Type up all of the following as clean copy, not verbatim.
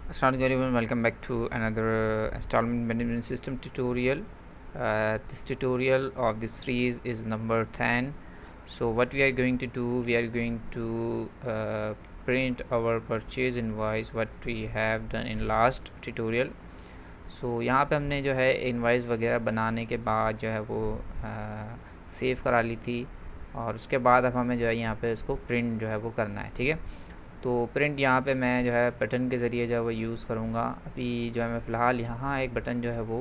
Assalamualaikum everyone, welcome back to another installment management system tutorial. This tutorial of this series is number 10. So what we are going to do, we are going to print our purchase invoice what we have done in last tutorial. So यहाँ पे हमने जो है invoice वगैरह बनाने के बाद जो है वो सेव करा ली थी और उसके बाद अब हमें जो है यहाँ पे इसको प्रिंट जो है वो करना है। ठीक है, तो प्रिंट यहाँ पे मैं जो है बटन के ज़रिए जो है वो यूज़ करूँगा। अभी जो है मैं फ़िलहाल यहाँ एक बटन जो है वो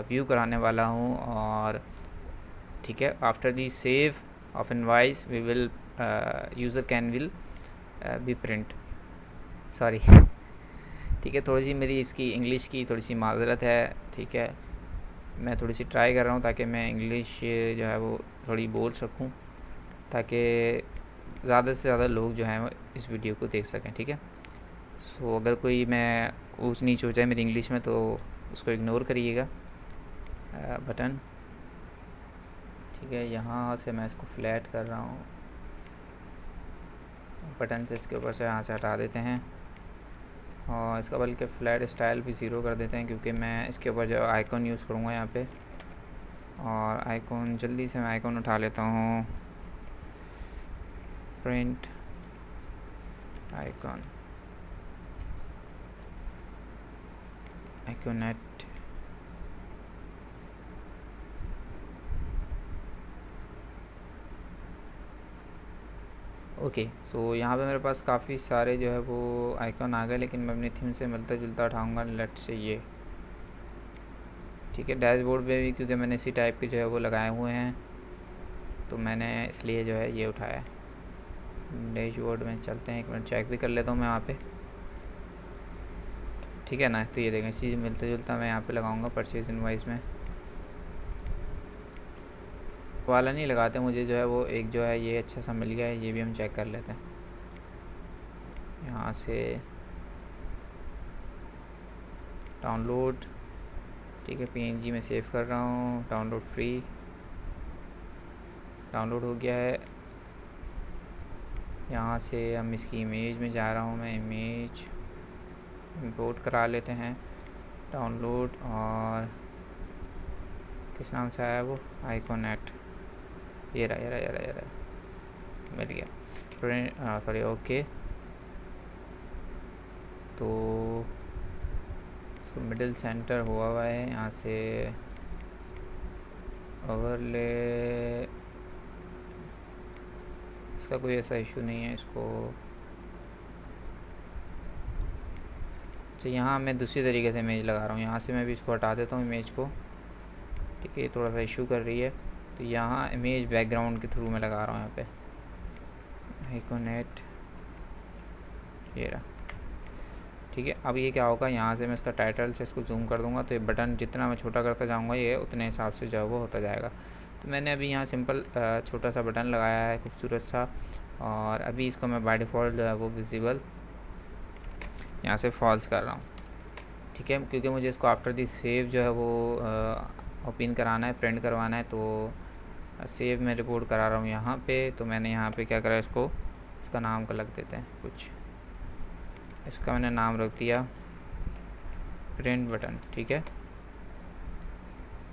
व्यू कराने वाला हूँ और ठीक है, after the save of invoice we will user can will be print sorry ठीक है, थोड़ी सी मेरी इसकी इंग्लिश की थोड़ी सी माज़रत है। ठीक है, मैं थोड़ी सी ट्राई कर रहा हूँ ताकि मैं इंग्लिश जो है वो थोड़ी बोल सकूँ ताकि ज़्यादा से ज़्यादा लोग जो हैं इस वीडियो को देख सकें। ठीक है, सो अगर कोई मैं ऊँच नीच हो जाए मेरी इंग्लिश में तो उसको इग्नोर करिएगा बटन। ठीक है, यहाँ से मैं इसको फ्लैट कर रहा हूँ, बटन से इसके ऊपर से यहाँ से हटा देते हैं और इसका बल्कि फ़्लैट स्टाइल भी ज़ीरो कर देते हैं क्योंकि मैं इसके ऊपर जो आइकॉन यूज़ करूँगा यहाँ पे। और आइकॉन जल्दी से मैं आइकॉन उठा लेता हूँ, प्रिंट आइकॉन आइकॉनेट। ओके, सो यहाँ पे मेरे पास काफ़ी सारे जो है वो आइकॉन आ गए, लेकिन मैं अपनी थीम से मिलता जुलता उठाऊँगा। लेट से ये ठीक है, डैशबोर्ड पे भी क्योंकि मैंने इसी टाइप के जो है वो लगाए हुए हैं तो मैंने इसलिए जो है ये उठाया। डैशबोर्ड में चलते हैं, एक मिनट चेक भी कर लेता हूँ मैं यहाँ पे। ठीक है ना, तो ये देखें इसी मिलता जुलता मैं यहाँ पे लगाऊंगा परचेज इनवाइस में। वाला नहीं लगाते, मुझे जो है वो एक जो है ये अच्छा सा मिल गया है, ये भी हम चेक कर लेते हैं यहाँ से। डाउनलोड, ठीक है, PNG में सेव कर रहा हूँ, डाउनलोड फ्री, डाउनलोड हो गया है। यहाँ से हम इसकी इमेज में जा रहा हूँ, मैं इमेज इंपोर्ट करा लेते हैं, डाउनलोड, और किस नाम से आया वो, आइकॉनेट। ये रहा मिल गया, प्रिंट सॉरी ओके। तो इसको मिडिल सेंटर हुआ है, यहाँ से ओवरले, इसका कोई ऐसा इशू नहीं है इसको। अच्छा, यहाँ मैं दूसरी तरीके से इमेज लगा रहा हूँ, यहाँ से मैं भी इसको हटा देता हूँ इमेज को। ठीक है, थोड़ा सा इशू कर रही है तो यहाँ इमेज बैकग्राउंड के थ्रू मैं लगा रहा हूँ यहाँ पे आइकॉनेट, ये रहा। ठीक है, अब ये क्या होगा, यहाँ से मैं इसका टाइटल से इसको जूम कर दूँगा तो ये बटन जितना मैं छोटा करता जाऊँगा ये उतने हिसाब से जो है वो होता जाएगा। तो मैंने अभी यहाँ सिंपल छोटा सा बटन लगाया है खूबसूरत सा, और अभी इसको मैं बाय डिफ़ॉल्ट जो है वो विजिबल यहाँ से फॉल्स कर रहा हूँ। ठीक है, क्योंकि मुझे इसको आफ्टर दी सेव जो है वो ओपन कराना है, प्रिंट करवाना है, तो सेव में रिपोर्ट करा रहा हूँ यहाँ पे। तो मैंने यहाँ पे क्या करा, इसको इसका नाम का लग देते हैं कुछ, इसका मैंने नाम रख दिया प्रिंट बटन। ठीक है,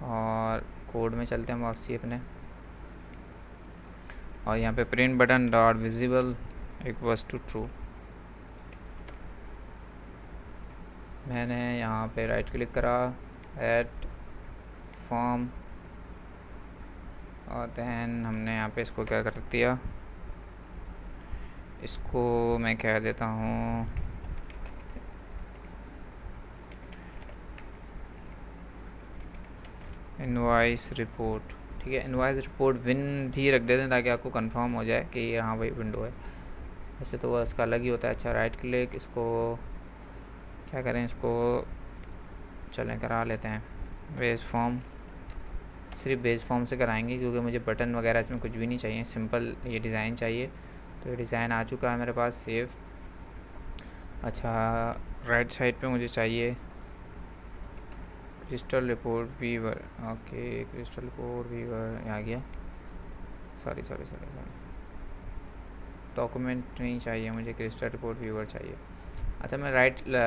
और कोड में चलते हैं वापसी अपने, और यहाँ पे print button dot visible equals to true. मैंने यहाँ पे राइट क्लिक करा, ऐड फॉर्म, और दैन हमने यहाँ पे इसको क्या कर दिया, इसको मैं कह देता हूँ इनवॉइस रिपोर्ट। ठीक है, इनवॉइस रिपोर्ट विन भी रख देते हैं ताकि आपको कंफर्म हो जाए कि हाँ भाई विंडो है। वैसे तो वह इसका अलग ही होता है। अच्छा, राइट क्लिक, इसको क्या करें, इसको चलें करा लेते हैं बेस फॉर्म। सिर्फ बेस फॉर्म से कराएंगे क्योंकि मुझे बटन वगैरह इसमें कुछ भी नहीं चाहिए, सिंपल ये डिज़ाइन चाहिए। तो ये डिज़ाइन आ चुका है मेरे पास, सेव। अच्छा, राइट साइड पे मुझे चाहिए Crystal Report Viewer. Okay, Crystal Report Viewer आ गया, सॉरी डॉक्यूमेंट नहीं चाहिए मुझे, क्रिस्टल रिपोर्ट व्यूअर चाहिए। अच्छा, मैं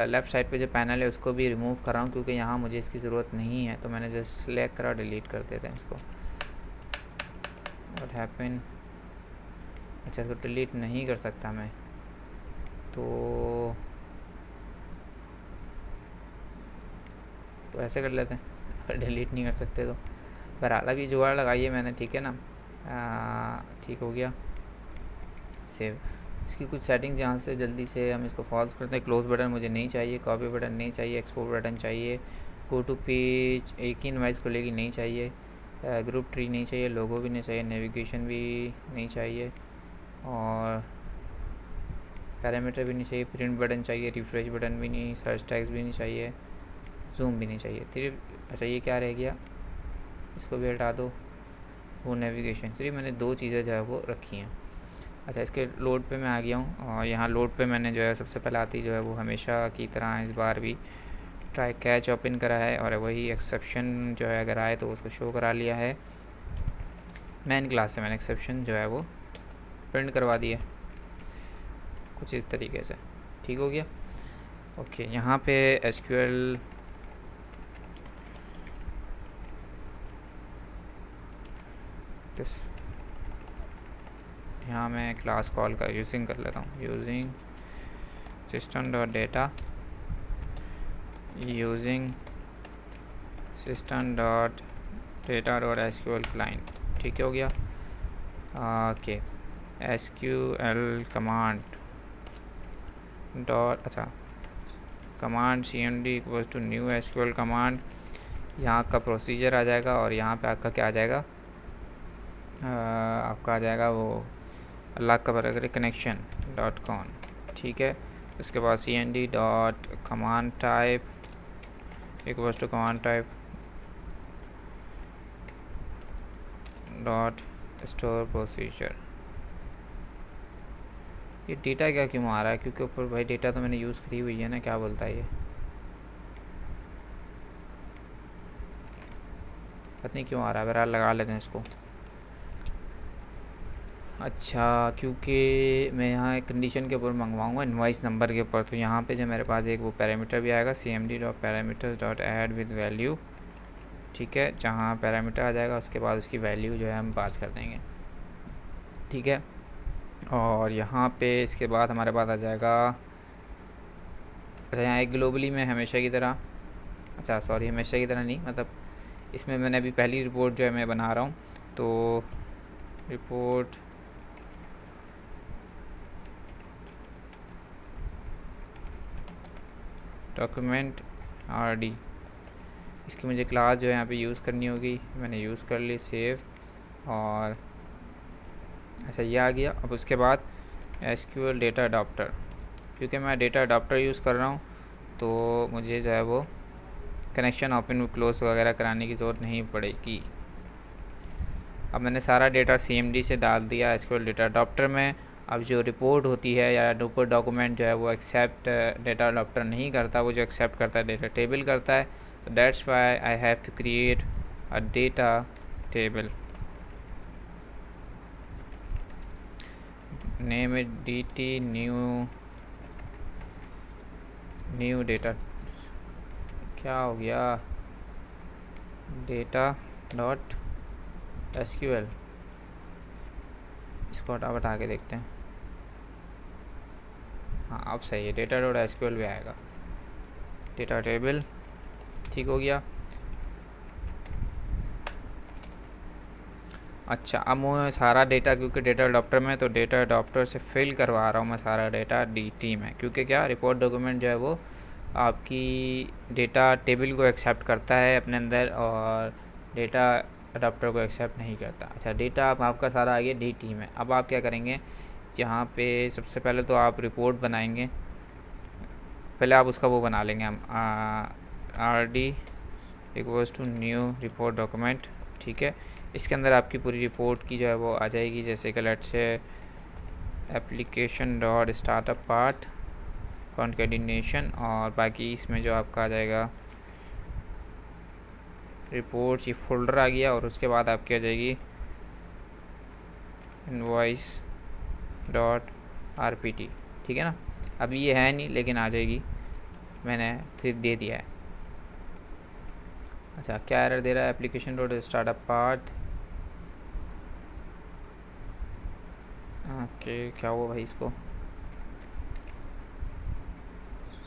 लेफ़्ट साइड पे जो पैनल है उसको भी रिमूव कर रहा हूँ क्योंकि यहाँ मुझे इसकी ज़रूरत नहीं है, तो मैंने जस्ट सिलेक्ट करा, डिलीट कर देते हैं इसको। What happen? अच्छा, इसको डिलीट नहीं कर सकता मैं, तो ऐसे कर लेते हैं अगर डिलीट नहीं कर सकते तो। बहरहाल अभी जुगाड़ लगाई है मैंने, ठीक है ना। ठीक हो गया, सेव। इसकी कुछ सेटिंग्स यहाँ से जल्दी से हम इसको फॉल्स करते हैं। क्लोज बटन मुझे नहीं चाहिए, कॉपी बटन नहीं चाहिए, एक्सपोर्ट बटन चाहिए, गो टू पेज एक ही इनवाइस खुलेगी नहीं चाहिए, ग्रुप ट्री नहीं चाहिए, लोगो भी नहीं चाहिए, नेविगेशन भी नहीं चाहिए, और पैरामीटर भी नहीं चाहिए, प्रिंट बटन चाहिए, रिफ्रेश बटन भी नहीं, सर्च टैग्स भी नहीं चाहिए, जूम भी नहीं चाहिए। सिर्फ अच्छा ये क्या रह गया, इसको भी हटा दो, वो नेविगेशन। सिर्फ मैंने 2 चीज़ें जो है वो रखी हैं। अच्छा, इसके लोड पे मैं आ गया हूँ, और यहाँ लोड पे मैंने जो है सबसे पहले आती जो है वो हमेशा की तरह इस बार भी ट्राई कैच ओपन करा है, और वही एक्सेप्शन जो है अगर आए तो उसको शो करा लिया है। मेन क्लास से मैंने एक्सेप्शन जो है वो प्रिंट करवा दिया कुछ इस तरीके से। ठीक हो गया। ओके, यहाँ पे एसक्यूएल यहाँ मैं क्लास कॉल कर यूजिंग कर लेता हूँ, using system dot data, using system dot data dot SQL client. ठीक हो गया। ओके, एसक्यूएल कमांड डॉट, अच्छा command cmd equals to new SQL command. यहाँ का प्रोसीजर आ जाएगा, और यहाँ पे आपका क्या आ जाएगा, आपका आ जाएगा वो अल्लाह का बरकत कनेक्शन डॉट कॉन। ठीक है, उसके बाद cmd dot command type equals to command type dot store procedure. ये डेटा क्या क्यों आ रहा है, क्योंकि ऊपर भाई डेटा तो मैंने यूज़ करी हुई है ना, क्या बोलता है ये, पता नहीं क्यों आ रहा है। बहरहाल लगा लेते हैं इसको। अच्छा, क्योंकि मैं यहाँ एक कंडीशन के ऊपर मंगवाऊँगा इनवाइस नंबर के ऊपर, तो यहाँ पे जो मेरे पास एक वो पैरामीटर भी आएगा, cmd dot parameters dot add with value. ठीक है, जहाँ पैरामीटर आ जाएगा उसके बाद उसकी वैल्यू जो है हम पास कर देंगे। ठीक है, और यहाँ पे इसके बाद हमारे पास आ जाएगा, अच्छा यहाँ एक ग्लोबली में हमेशा की तरह, अच्छा सॉरी हमेशा की तरह नहीं, मतलब इसमें मैंने अभी पहली रिपोर्ट जो है मैं बना रहा हूँ, तो रिपोर्ट डॉक्यूमेंट rd, इसकी मुझे क्लास जो है यहाँ पे यूज़ करनी होगी, मैंने यूज़ कर ली, सेव। और अच्छा ये आ गया। अब उसके बाद एसक्यूएल डेटा अडाप्टर, क्योंकि मैं डेटा अडाप्टर यूज़ कर रहा हूँ तो मुझे जो है वो कनेक्शन ओपन क्लोज वगैरह कराने की ज़रूरत नहीं पड़ेगी। अब मैंने सारा डेटा cmd से डाल दिया एसक्यूएल डेटा अडाप्टर में। अब जो रिपोर्ट होती है या ऊपर डॉक्यूमेंट जो है वो एक्सेप्ट डेटा अडाप्टर नहीं करता, वो जो एक्सेप्ट करता है डेटा टेबल करता है। तो that's why I have to create a data table, name it dt new data, क्या हो गया, डेटा डॉट एसक्यूएल। इसको हटा के देखते हैं, हाँ अब सही है, डेटा डॉट एसक्यूएल भी आएगा, डेटा टेबल। ठीक हो गया। अच्छा, अब मैं सारा डेटा, क्योंकि डेटा अडॉप्टर में, तो डेटा अडॉप्टर से फिल करवा रहा हूँ मैं सारा डेटा dt में, क्योंकि क्या रिपोर्ट डॉक्यूमेंट जो है वो आपकी डेटा टेबल को एक्सेप्ट करता है अपने अंदर, और डेटा अडॉप्टर को एक्सेप्ट नहीं करता। अच्छा, डेटा अब आपका सारा आ गया dt में। अब आप क्या करेंगे, जहाँ पे सबसे पहले तो आप रिपोर्ट बनाएंगे, पहले आप उसका वो बना लेंगे हम rd equals to new report document. ठीक है, इसके अंदर आपकी पूरी रिपोर्ट की जो है वो आ जाएगी, जैसे कि let's say application dot startup part concatenation, और बाकी इसमें जो आपका आ जाएगा रिपोर्ट्स, ये फोल्डर आ गया, और उसके बाद आपकी आ जाएगी इनवॉइस डॉट rpt। ठीक है ना, अभी ये है नहीं लेकिन आ जाएगी, मैंने 3 दे दिया है। अच्छा क्या एरर दे रहा है, application dot startup path. Okay क्या हुआ भाई, इसको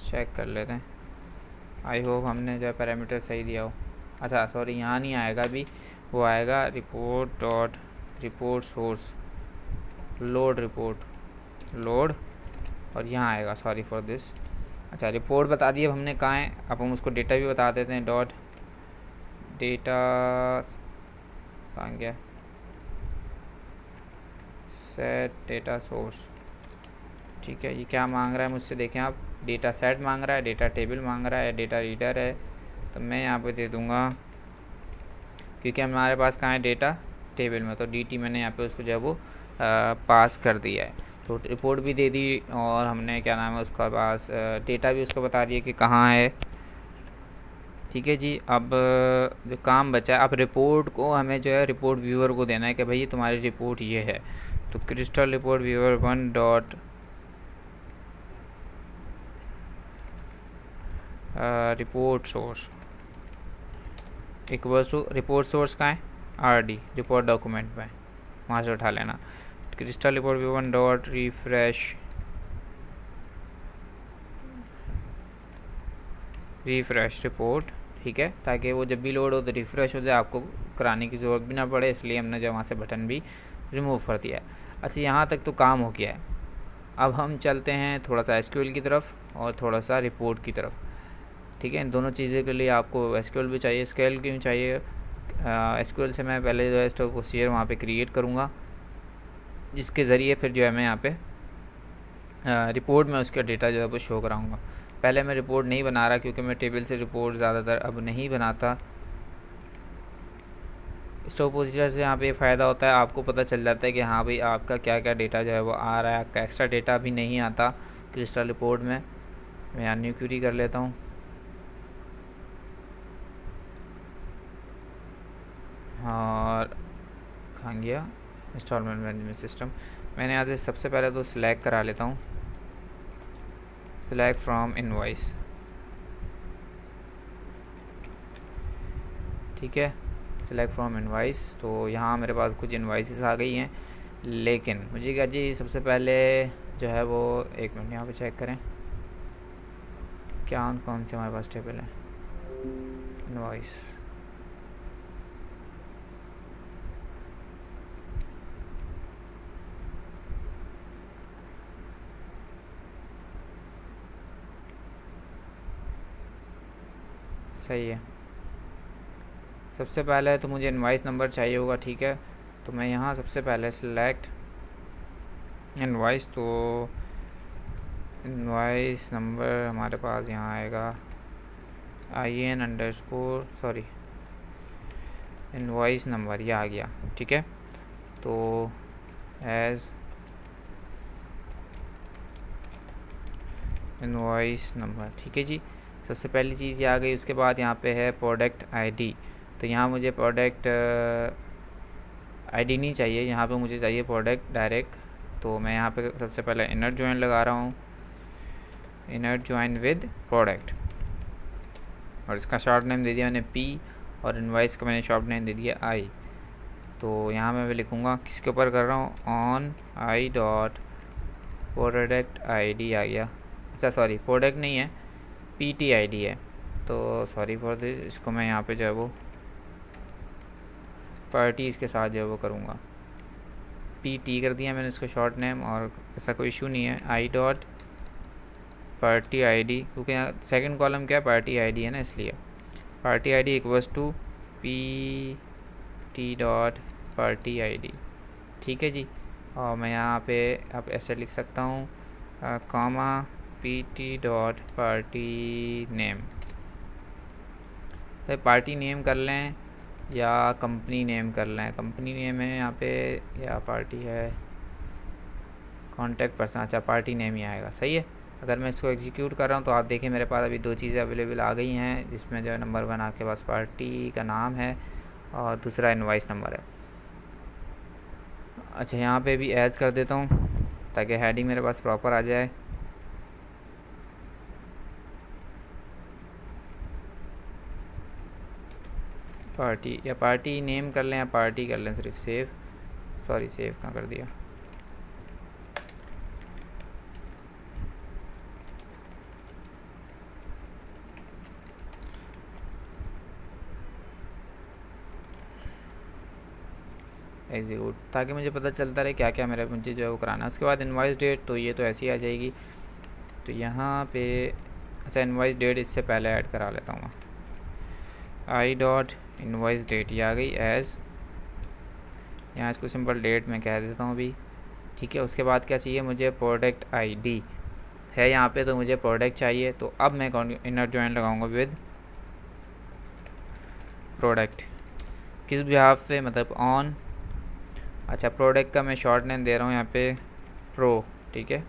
चेक कर लेते हैं। आई होप हमने जो है पैरामीटर सही दिया हो। अच्छा सॉरी, यहाँ नहीं आएगा अभी, वो आएगा report dot report source load report load, और यहाँ आएगा सॉरी फॉर दिस। अच्छा रिपोर्ट बता दिए अब हमने कहाँ है, अब हम उसको डेटा भी बता देते हैं। डॉट डेटा कहाँ गया, सेट डेटा सोर्स। ठीक है, ये क्या मांग रहा है मुझसे, देखें आप, डेटा सेट मांग रहा है, डेटा टेबल मांग रहा है, डेटा रीडर है। तो मैं यहाँ पे दे दूँगा, क्योंकि हमारे पास कहाँ है डेटा टेबल में, तो dt मैंने यहाँ पे उसको जो है वो पास कर दिया है। तो रिपोर्ट भी दे दी और हमने क्या नाम है उसका पास डेटा भी उसको बता दिया कि कहाँ है। ठीक है जी, अब जो काम बचा है, अब रिपोर्ट को हमें जो है रिपोर्ट व्यूअर को देना है कि भाई तुम्हारी रिपोर्ट ये है। तो crystal report viewer 1 dot report source equals to, report source का है RD रिपोर्ट डॉक्यूमेंट में, वहाँ से उठा लेना। Crystal report view 1 dot refresh report. ठीक है, ताकि वो जब भी लोड हो तो रिफ़्रेश हो जाए, आपको कराने की ज़रूरत भी ना पड़े, इसलिए हमने जो वहाँ से बटन भी रिमूव कर दिया है। अच्छा यहाँ तक तो काम हो गया है। अब हम चलते हैं थोड़ा सा SQL की तरफ और थोड़ा सा रिपोर्ट की तरफ। ठीक है, इन दोनों चीज़ों के लिए आपको SQL भी चाहिए। SQL क्यों चाहिए, SQL से मैं पहले जो है स्टोर प्रोसीजर वहाँ पे क्रिएट करूँगा, जिसके ज़रिए फिर जो है मैं यहाँ पे रिपोर्ट में उसका डेटा जो है वो शो कराऊँगा। पहले मैं रिपोर्ट नहीं बना रहा क्योंकि मैं टेबल से रिपोर्ट ज़्यादातर अब नहीं बनाता। स्टोर प्रोसीजर से यहाँ पे फ़ायदा होता है, आपको पता चल जाता है कि हाँ भाई आपका क्या क्या डेटा जो है वो आ रहा है, आपका एक्स्ट्रा डेटा भी नहीं आता क्रिस्टल रिपोर्ट में। मैं यहाँ न्यू क्वेरी कर लेता हूँ और कहाँ गया इंस्टॉलमेंट मैनेजमेंट सिस्टम। मैंने यहाँ से सबसे पहले तो सिलेक्ट करा लेता हूँ, सिलेक्ट फ्रॉम इनवॉइस। ठीक है, सिलेक्ट फ्रॉम इनवॉइस। तो यहाँ मेरे पास कुछ इनवॉइसेस आ गई हैं, लेकिन मुझे क्या जी सबसे पहले जो है वो, एक मिनट यहाँ पे चेक करें क्या कौन से हमारे पास टेबल है। इनवॉइस, सही है। सबसे पहले तो मुझे इनवॉइस नंबर चाहिए होगा। ठीक है, तो मैं यहाँ सबसे पहले सिलेक्ट इनवॉइस, तो इनवॉइस नंबर हमारे पास यहाँ आएगा IN_ इनवॉइस नंबर, ये आ गया। ठीक है, तो एज इनवॉइस नंबर। ठीक है जी, सबसे पहली चीज़ ये आ गई। उसके बाद यहाँ पे है प्रोडक्ट ID, तो यहाँ मुझे प्रोडक्ट ID नहीं चाहिए, यहाँ पे मुझे चाहिए प्रोडक्ट डायरेक्ट। तो मैं यहाँ पे सबसे पहले इनर जॉइन लगा रहा हूँ, इनर जॉइन विद प्रोडक्ट, और इसका शॉर्ट नेम दे दिया मैंने P, और इनवॉइस का मैंने शॉर्ट नेम दे दिया I। तो यहाँ मैं लिखूँगा, किसके ऊपर कर रहा हूँ, on I dot product ID आ गया। अच्छा सॉरी, प्रोडक्ट नहीं है, PTID है, तो सॉरी फॉर दिस। इसको मैं यहाँ पे जो है वो पार्टीज़ के साथ जो है वो करूँगा, PT कर दिया मैंने इसका शॉर्ट नेम, और ऐसा कोई इशू नहीं है। I डॉट पार्टी ID, क्योंकि यहाँ सेकंड कॉलम क्या है, पार्टी ID है ना, इसलिए party ID equals to PT dot party ID। ठीक है जी, और मैं यहाँ पे अब ऐसे लिख सकता हूँ comma PT dot party name. तो पार्टी नेम कर लें या कंपनी नेम कर लें, कंपनी नेम है यहाँ पे, या पार्टी है कॉन्टैक्ट पर्सन, अच्छा पार्टी नेम ही आएगा, सही है। अगर मैं इसको एग्जीक्यूट कर रहा हूँ तो आप देखें मेरे पास अभी 2 चीज़ें अवेलेबल आ गई हैं, जिसमें जो है नंबर 1 आपके पास पार्टी का नाम है और दूसरा इनवॉइस नंबर है। अच्छा यहाँ पे भी ऐड कर देता हूँ ताकि हेडिंग मेरे पास प्रॉपर आ जाए। पार्टी, या पार्टी नेम कर लें या पार्टी कर लें, सिर्फ सेव, सॉरी सेव कहाँ कर दिया, एग्जीक्यूट, ताकि मुझे पता चलता रहे क्या क्या मेरा मुझे जो है वो कराना है। उसके बाद इनवाइस डेट, तो ये तो ऐसी आ जाएगी, तो यहाँ पे अच्छा इनवाइस डेट इससे पहले ऐड करा लेता हूँ, आई डॉट इनवाइस डेट, ये आ गई एज, यहाँ इसको सिंपल डेट में कह देता हूँ अभी, ठीक है। उसके बाद क्या चाहिए मुझे, प्रोडक्ट आईडी है यहाँ पे, तो मुझे प्रोडक्ट चाहिए, तो अब मैं इनर जॉइन लगाऊंगा विद प्रोडक्ट, किस बिहाफ पे, मतलब ऑन, अच्छा प्रोडक्ट का मैं शॉर्ट नेम दे रहा हूँ यहाँ पे प्रो, ठीक है।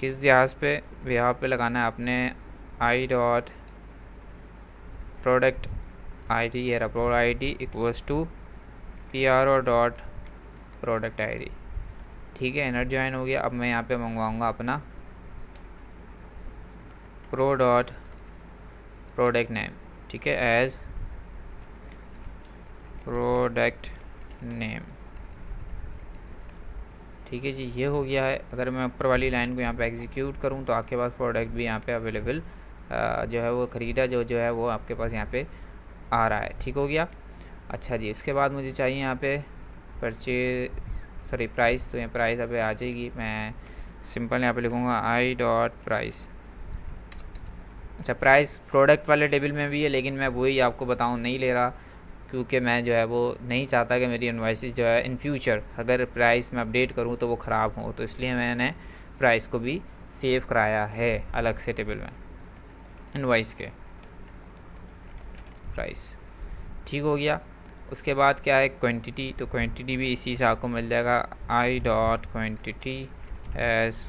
किस बिहाफ पे लगाना है आपने, आई डॉट प्रोडक्ट आईडी, ये रहा pro ID equals to P R O dot product ID, ठीक है। इनर जॉइन हो गया। अब मैं यहाँ पे मंगवाऊँगा अपना प्रो डॉट प्रोडक्ट नेम, ठीक है, एज प्रोडक्ट नेम, ठीक है जी, ये हो गया है। अगर मैं ऊपर वाली लाइन को यहाँ पे एग्जीक्यूट करूँ तो आपके पास प्रोडक्ट भी यहाँ पे अवेलेबल जो है वो ख़रीदा जो है वो आपके पास यहाँ पे आ रहा है, ठीक हो गया। अच्छा जी, उसके बाद मुझे चाहिए यहाँ पे प्राइस, तो यहाँ प्राइस अभी आ जाएगी, मैं सिंपल यहाँ पे लिखूँगा आई डॉट प्राइस। अच्छा प्राइस प्रोडक्ट वाले टेबल में भी है, लेकिन मैं वही आपको बताऊँ नहीं ले रहा, क्योंकि मैं जो है वो नहीं चाहता कि मेरी इनवाइसेस जो है इन फ्यूचर अगर प्राइस में अपडेट करूँ तो वो ख़राब हो, तो इसलिए मैंने प्राइस को भी सेव कराया है अलग से टेबल में, इनवाइस के प्राइस, ठीक हो गया। उसके बाद क्या है क्वांटिटी, तो क्वांटिटी भी इसी से आपको मिल जाएगा, I dot quantity as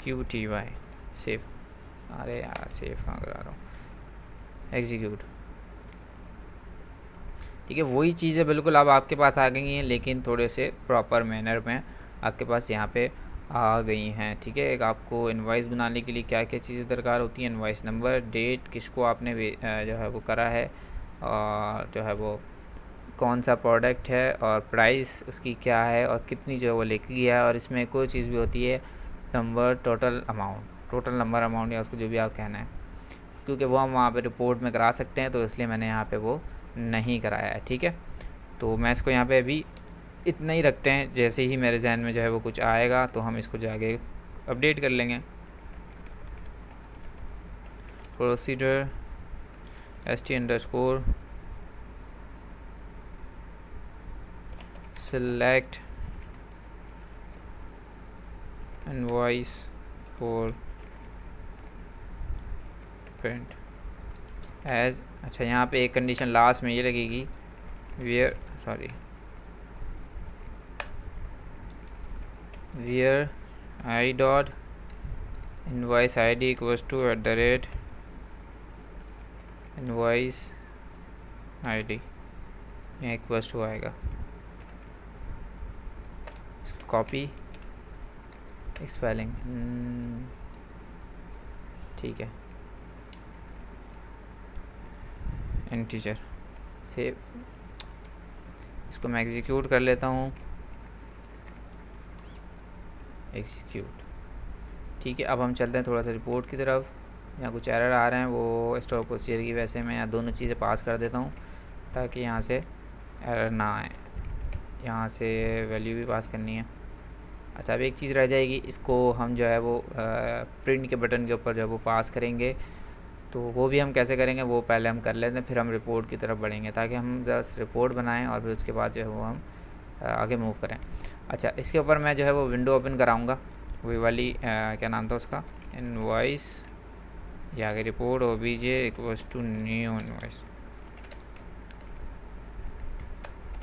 Q T Y, save, अरे यार सेव कहाँ करा रहा हूँ, एग्जीक्यूट, ठीक है। वही चीज़ें बिल्कुल अब आपके पास आ गई हैं, लेकिन थोड़े से प्रॉपर मैनर में आपके पास यहाँ पे आ गई हैं, ठीक है। एक आपको इनवाइस बनाने के लिए क्या क्या चीज़ें दरकार होती हैं, इनवाइस नंबर, डेट, किसको आपने जो है वो करा है, और जो है वो कौन सा प्रोडक्ट है, और प्राइस उसकी क्या है, और कितनी जो है वो लेके गया है, और इसमें एक और चीज़ भी होती है नंबर, टोटल नंबर अमाउंट, या उसको जो भी आप कहना है, क्योंकि वो हम वहाँ पे रिपोर्ट में करा सकते हैं, तो इसलिए मैंने यहाँ पे वो नहीं कराया है, ठीक है। तो मैं इसको यहाँ पे अभी इतना ही रखते हैं, जैसे ही मेरे जहन में जो है वो कुछ आएगा तो हम इसको जाके अपडेट कर लेंगे। Procedure st_, select invoice for print as, अच्छा यहाँ पे एक कंडीशन लास्ट में ये लगेगी, where I dot invoice I D equals to @ invoice I D, यहाँ इक्वल्स टू आएगा, कॉपी स्पेलिंग, ठीक है, इंटीजर, सेव, इसको मैं एग्जीक्यूट कर लेता हूँ, एग्जीक्यूट, ठीक है। अब हम चलते हैं थोड़ा सा रिपोर्ट की तरफ, यहाँ कुछ एरर आ रहे हैं, वो स्टोर प्रोसीजर की वजह से मैं यहाँ दोनों चीज़ें पास कर देता हूँ ताकि यहाँ से एरर ना आए, यहाँ से वैल्यू भी पास करनी है। अच्छा अब एक चीज़ रह जाएगी, इसको हम जो है वो प्रिंट के बटन के ऊपर जो है वो पास करेंगे, तो वो भी हम कैसे करेंगे वो पहले हम कर लेते हैं, फिर हम रिपोर्ट की तरफ बढ़ेंगे, ताकि हम जस्ट रिपोर्ट बनाएं और फिर उसके बाद जो है वो हम आगे मूव करें। अच्छा इसके ऊपर मैं जो है वो विंडो ओपन कराऊंगा, वही वाली क्या नाम था उसका, इनवॉइस, या आगे report OBJ equals to new invoice,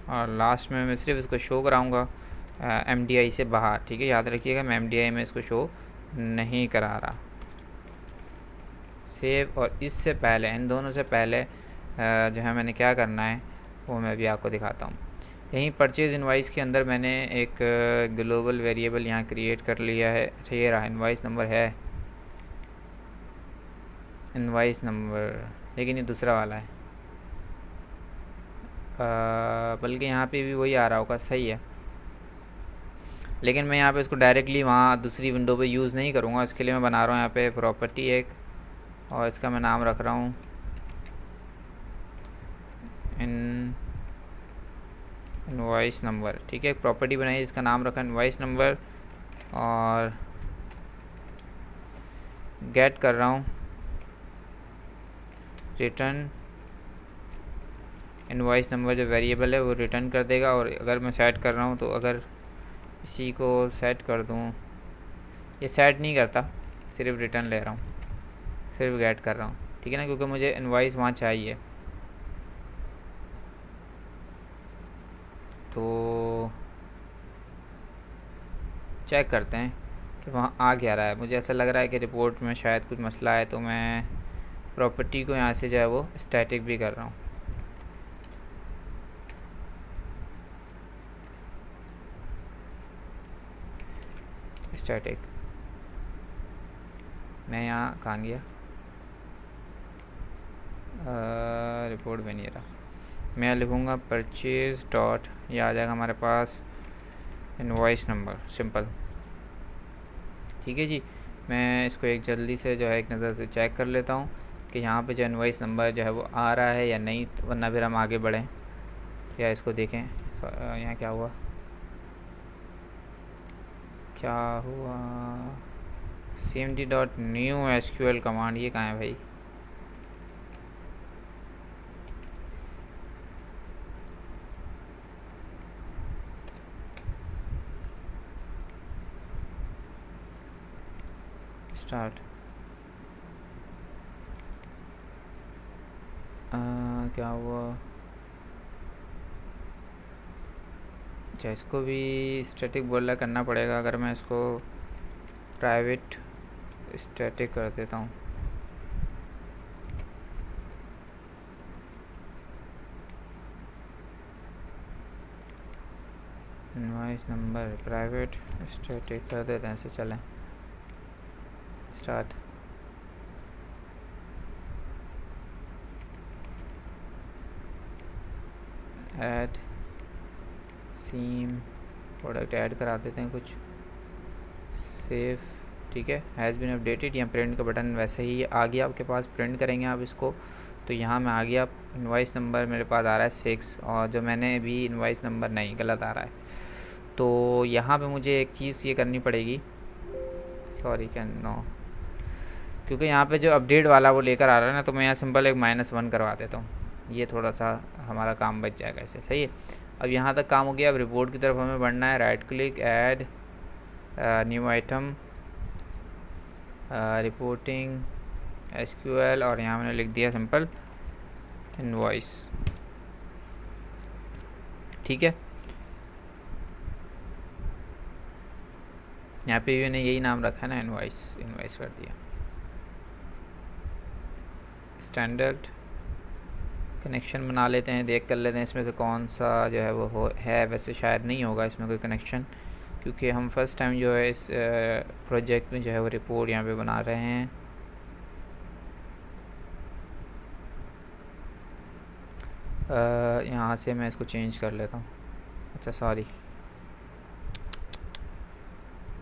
और लास्ट में मैं सिर्फ इसको शो कराऊंगा MDI से बाहर, ठीक है, याद रखिएगा मैं MDI में इसको शो नहीं करा रहा। सेव, और इससे पहले इन दोनों से पहले जो है मैंने क्या करना है वो मैं भी आपको दिखाता हूँ। यहीं परचेज़ इनवाइस के अंदर मैंने एक ग्लोबल वेरिएबल यहाँ क्रिएट कर लिया है। अच्छा ये रहा इनवाइस नंबर है, इनवाइस नंबर, लेकिन ये दूसरा वाला है, बल्कि यहाँ पे भी वही आ रहा होगा, सही है। लेकिन मैं यहाँ पे इसको डायरेक्टली वहाँ दूसरी विंडो पे यूज़ नहीं करूँगा। इसके लिए मैं बना रहा हूँ यहाँ पे प्रॉपर्टी एक, और इसका मैं नाम रख रहा हूँ इनवॉइस नंबर। ठीक है, एक प्रॉपर्टी बनाई जिसका नाम रखा इनवॉइस नंबर, और गेट कर रहा हूँ रिटर्न इनवॉइस नंबर। जो वेरिएबल है वो रिटर्न कर देगा। और अगर मैं सेट कर रहा हूँ तो अगर इसी को सेट कर दूँ, ये सेट नहीं करता, सिर्फ रिटर्न ले रहा हूँ, सिर्फ गेट कर रहा हूँ। ठीक है ना, क्योंकि मुझे इनवॉइस वहाँ चाहिए। तो चेक करते हैं कि वहाँ आ क्या रहा है। मुझे ऐसा लग रहा है कि रिपोर्ट में शायद कुछ मसला है, तो मैं प्रॉपर्टी को यहाँ से जो है वो स्टैटिक भी कर रहा हूँ। स्टैटिक मैं यहाँ कहाँ गया, रिपोर्ट में नहीं रहा। मैं लिखूँगा परचेज डॉट, ये आ जाएगा हमारे पास इनवॉइस नंबर, सिंपल। ठीक है जी, मैं इसको एक जल्दी से जो है एक नज़र से चेक कर लेता हूँ कि यहाँ पे जो इनवॉइस नंबर जो है वो आ रहा है या नहीं, वरना फिर हम आगे बढ़ें। या इसको देखें यहाँ क्या हुआ, क्या हुआ। cmd.new SQL कमांड, ये कहाँ है भाई। स्टार्ट, क्या हुआ। अच्छा, इसको भी स्टैटिक बोला करना पड़ेगा। अगर मैं इसको प्राइवेट स्टैटिक कर देता हूँ, इनवॉइस नंबर प्राइवेट स्टैटिक कर देते हैं, ऐसे चलें। स्टार्ट, ऐड सीम प्रोडक्ट ऐड करा देते हैं कुछ, सेव। ठीक है, हैज़ बीन अपडेटेड। यहाँ प्रिंट का बटन वैसे ही आ गया आपके पास, प्रिंट करेंगे आप इसको। तो यहाँ में आ गया इनवॉइस नंबर मेरे पास आ रहा है 6, और जो मैंने अभी इनवॉइस नंबर नहीं, गलत आ रहा है। तो यहाँ पे मुझे एक चीज़ ये करनी पड़ेगी, सॉरी कैन नो, क्योंकि यहाँ पे जो अपडेट वाला वो लेकर आ रहा है ना, तो मैं यहाँ सिंपल एक -1 करवा देता हूँ। ये थोड़ा सा हमारा काम बच जाएगा ऐसे, सही है। अब यहाँ तक काम हो गया। अब रिपोर्ट की तरफ हमें बढ़ना है। Right click, add new item, reporting SQL, और यहाँ मैंने लिख दिया सिंपल इनवॉइस। ठीक है, यहाँ पे भी मैंने यही नाम रखा है ना, इनवॉइस, इनवॉइस कर दिया। स्टैंडर्ड कनेक्शन बना लेते हैं, देख कर लेते हैं इसमें से कौन सा जो है वो है। वैसे शायद नहीं होगा इसमें कोई कनेक्शन, क्योंकि हम फर्स्ट टाइम जो है इस प्रोजेक्ट में जो है वो रिपोर्ट यहाँ पे बना रहे हैं। यहाँ से मैं इसको चेंज कर लेता हूँ। अच्छा सॉरी,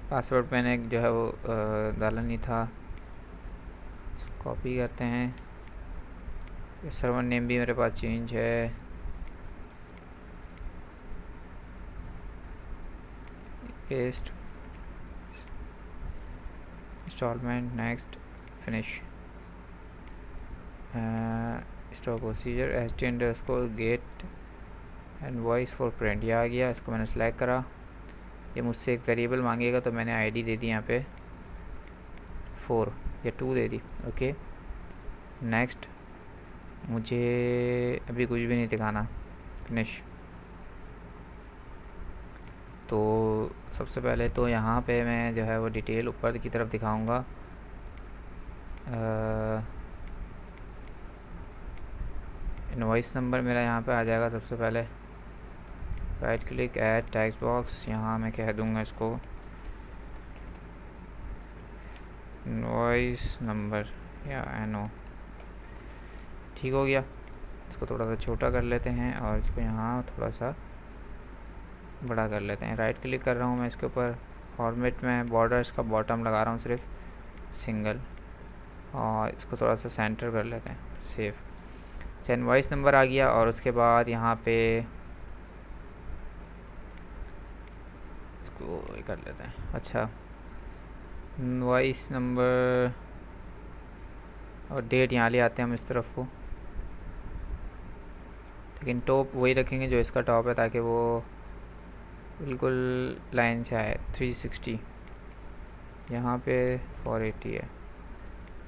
पासवर्ड मैंने जो है वो डाला नहीं था। कॉपी करते हैं, सर्वर नेम भी मेरे पास चेंज है। Paste, installment, next, finish, stop procedure, ht_get invoice for print. ये आ गया, इसको मैंने सेलेक्ट करा। ये मुझसे एक वेरिएबल मांगेगा, तो मैंने आईडी दे दी यहाँ पे 4 या 2 दे दी। ओके, नेक्स्ट, मुझे अभी कुछ भी नहीं दिखाना, फिनिश। तो सबसे पहले तो यहाँ पे मैं जो है वो डिटेल ऊपर की तरफ दिखाऊंगा। इनवॉइस नंबर मेरा यहाँ पे आ जाएगा सबसे पहले। Right click, add text box, यहाँ मैं कह दूँगा इसको इनवॉइस नंबर या NO। ठीक हो गया। इसको थोड़ा सा छोटा कर लेते हैं और इसको यहाँ थोड़ा सा बड़ा कर लेते हैं। राइट क्लिक कर रहा हूँ मैं इसके ऊपर, फॉर्मेट में बॉर्डर्स का बॉटम लगा रहा हूँ सिर्फ सिंगल, और इसको थोड़ा सा सेंटर कर लेते हैं। सेव। अच्छा, इनवॉइस नंबर आ गया और उसके बाद यहाँ पे इसको ये कर लेते हैं। अच्छा, इनवॉइस नंबर और डेट यहाँ ले आते हैं हम इस तरफ को, लेकिन टॉप वही रखेंगे जो इसका टॉप है, ताकि वो बिल्कुल लाइन से आए। 360 यहाँ पे 480 है,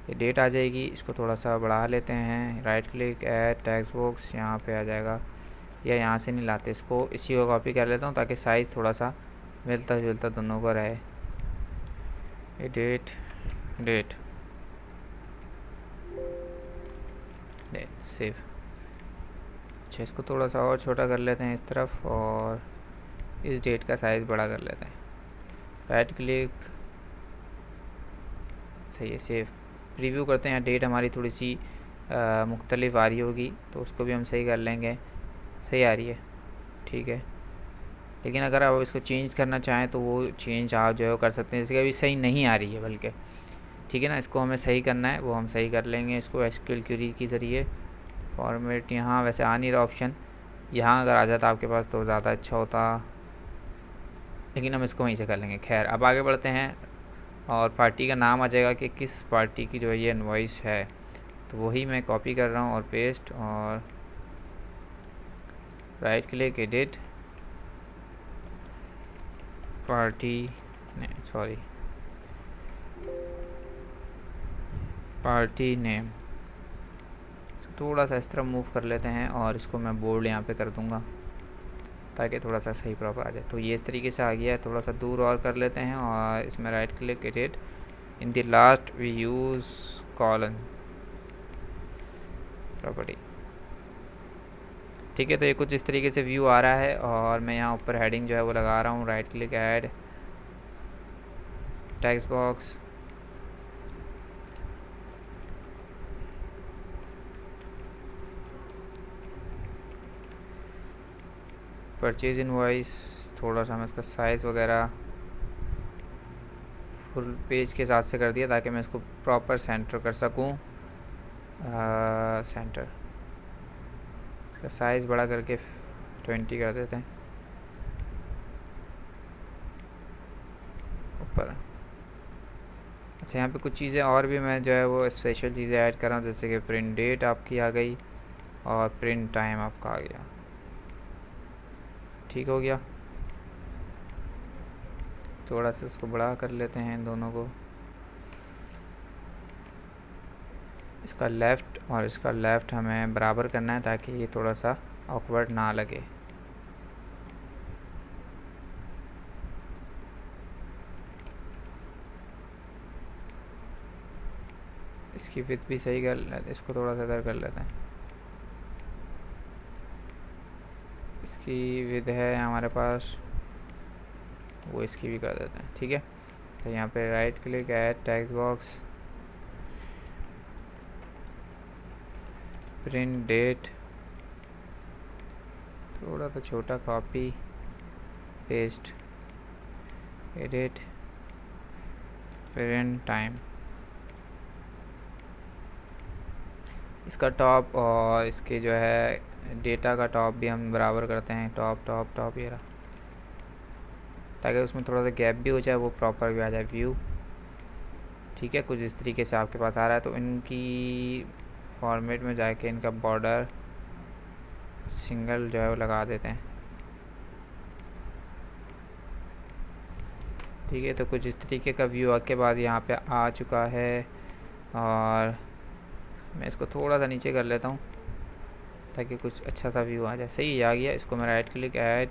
ये डेट आ जाएगी। इसको थोड़ा सा बढ़ा लेते हैं, right click, add text box, यहाँ पे आ जाएगा, या यहाँ से नहीं लाते, इसको इसी को कॉपी कर लेता हूँ ताकि साइज़ थोड़ा सा मिलता जुलता दोनों को रहे। ये डेट सेव। अच्छा, इसको थोड़ा सा और छोटा कर लेते हैं इस तरफ, और इस डेट का साइज़ बड़ा कर लेते हैं। राइट क्लिक, सही है, सेव। रिव्यू करते हैं। डेट हमारी थोड़ी सी मुख्तलिफ आ रही होगी, तो उसको भी हम सही कर लेंगे। सही आ रही है, ठीक है। लेकिन अगर आप इसको चेंज करना चाहें तो वो चेंज आप जो है कर सकते हैं। जैसे कि अभी सही नहीं आ रही है बल्कि, ठीक है ना, इसको हमें सही करना है, वो हम सही कर लेंगे इसको एसक्यूएल क्वेरी के ज़रिए। फॉर्मेट यहाँ वैसे आ नहीं रहा ऑप्शन, यहाँ अगर आ जाता आपके पास तो ज़्यादा अच्छा होता, लेकिन हम इसको वहीं से कर लेंगे। खैर, अब आगे बढ़ते हैं, और पार्टी का नाम आ जाएगा कि किस पार्टी की जो है ये इनवॉइस है, तो वही मैं कॉपी कर रहा हूँ और पेस्ट, और right click, edit, party name. थोड़ा सा इस तरह मूव कर लेते हैं, और इसको मैं बोल्ड यहाँ पे कर दूँगा ताकि थोड़ा सा सही प्रॉपर आ जाए। तो ये इस तरीके से आ गया है। थोड़ा सा दूर और कर लेते हैं, और इसमें right click, edit, in the last we use colon property, ठीक है। तो ये कुछ इस तरीके से व्यू आ रहा है, और मैं यहाँ ऊपर हेडिंग जो है वो लगा रहा हूँ। Right click, add text box, purchase invoice, थोड़ा सा मैं इसका साइज़ वगैरह फुल पेज के साथ से कर दिया ताकि मैं इसको प्रॉपर सेंटर कर सकूं। सेंटर, इसका साइज़ बड़ा करके 20 कर देते हैं ऊपर। अच्छा, यहाँ पे कुछ चीज़ें और भी मैं जो है वो स्पेशल चीज़ें ऐड कर रहा हूँ, जैसे कि प्रिंट डेट आपकी आ गई और प्रिंट टाइम आपका आ गया। ठीक हो गया। थोड़ा सा इसको बड़ा कर लेते हैं इन दोनों को, इसका लेफ़्ट और इसका लेफ़्ट हमें बराबर करना है ताकि ये थोड़ा सा ऑकवर्ड ना लगे। इसकी विड्थ भी सही कर लेते, इसको थोड़ा सा इधर कर लेते हैं। इसकी विड्थ है हमारे पास, वो इसकी भी कर देते हैं, ठीक है। तो यहाँ पे right click, add text box, print date, थोड़ा सा छोटा, copy paste, edit, print time. इसका टॉप और इसके जो है डेटा का टॉप भी हम बराबर करते हैं। टॉप ये रहा, ताकि उसमें थोड़ा सा गैप भी हो जाए, वो प्रॉपर भी आ जाए व्यू, ठीक है। कुछ इस तरीके से आपके पास आ रहा है। तो इनकी फॉर्मेट में जाके इनका बॉर्डर सिंगल जो है वो लगा देते हैं, ठीक है। तो कुछ इस तरीके का व्यू के बाद यहाँ पे आ चुका है, और मैं इसको थोड़ा सा नीचे कर लेता हूँ ताकि कुछ अच्छा सा व्यू आ जाए। सही आ गया। इसको मैं राइट क्लिक, ऐड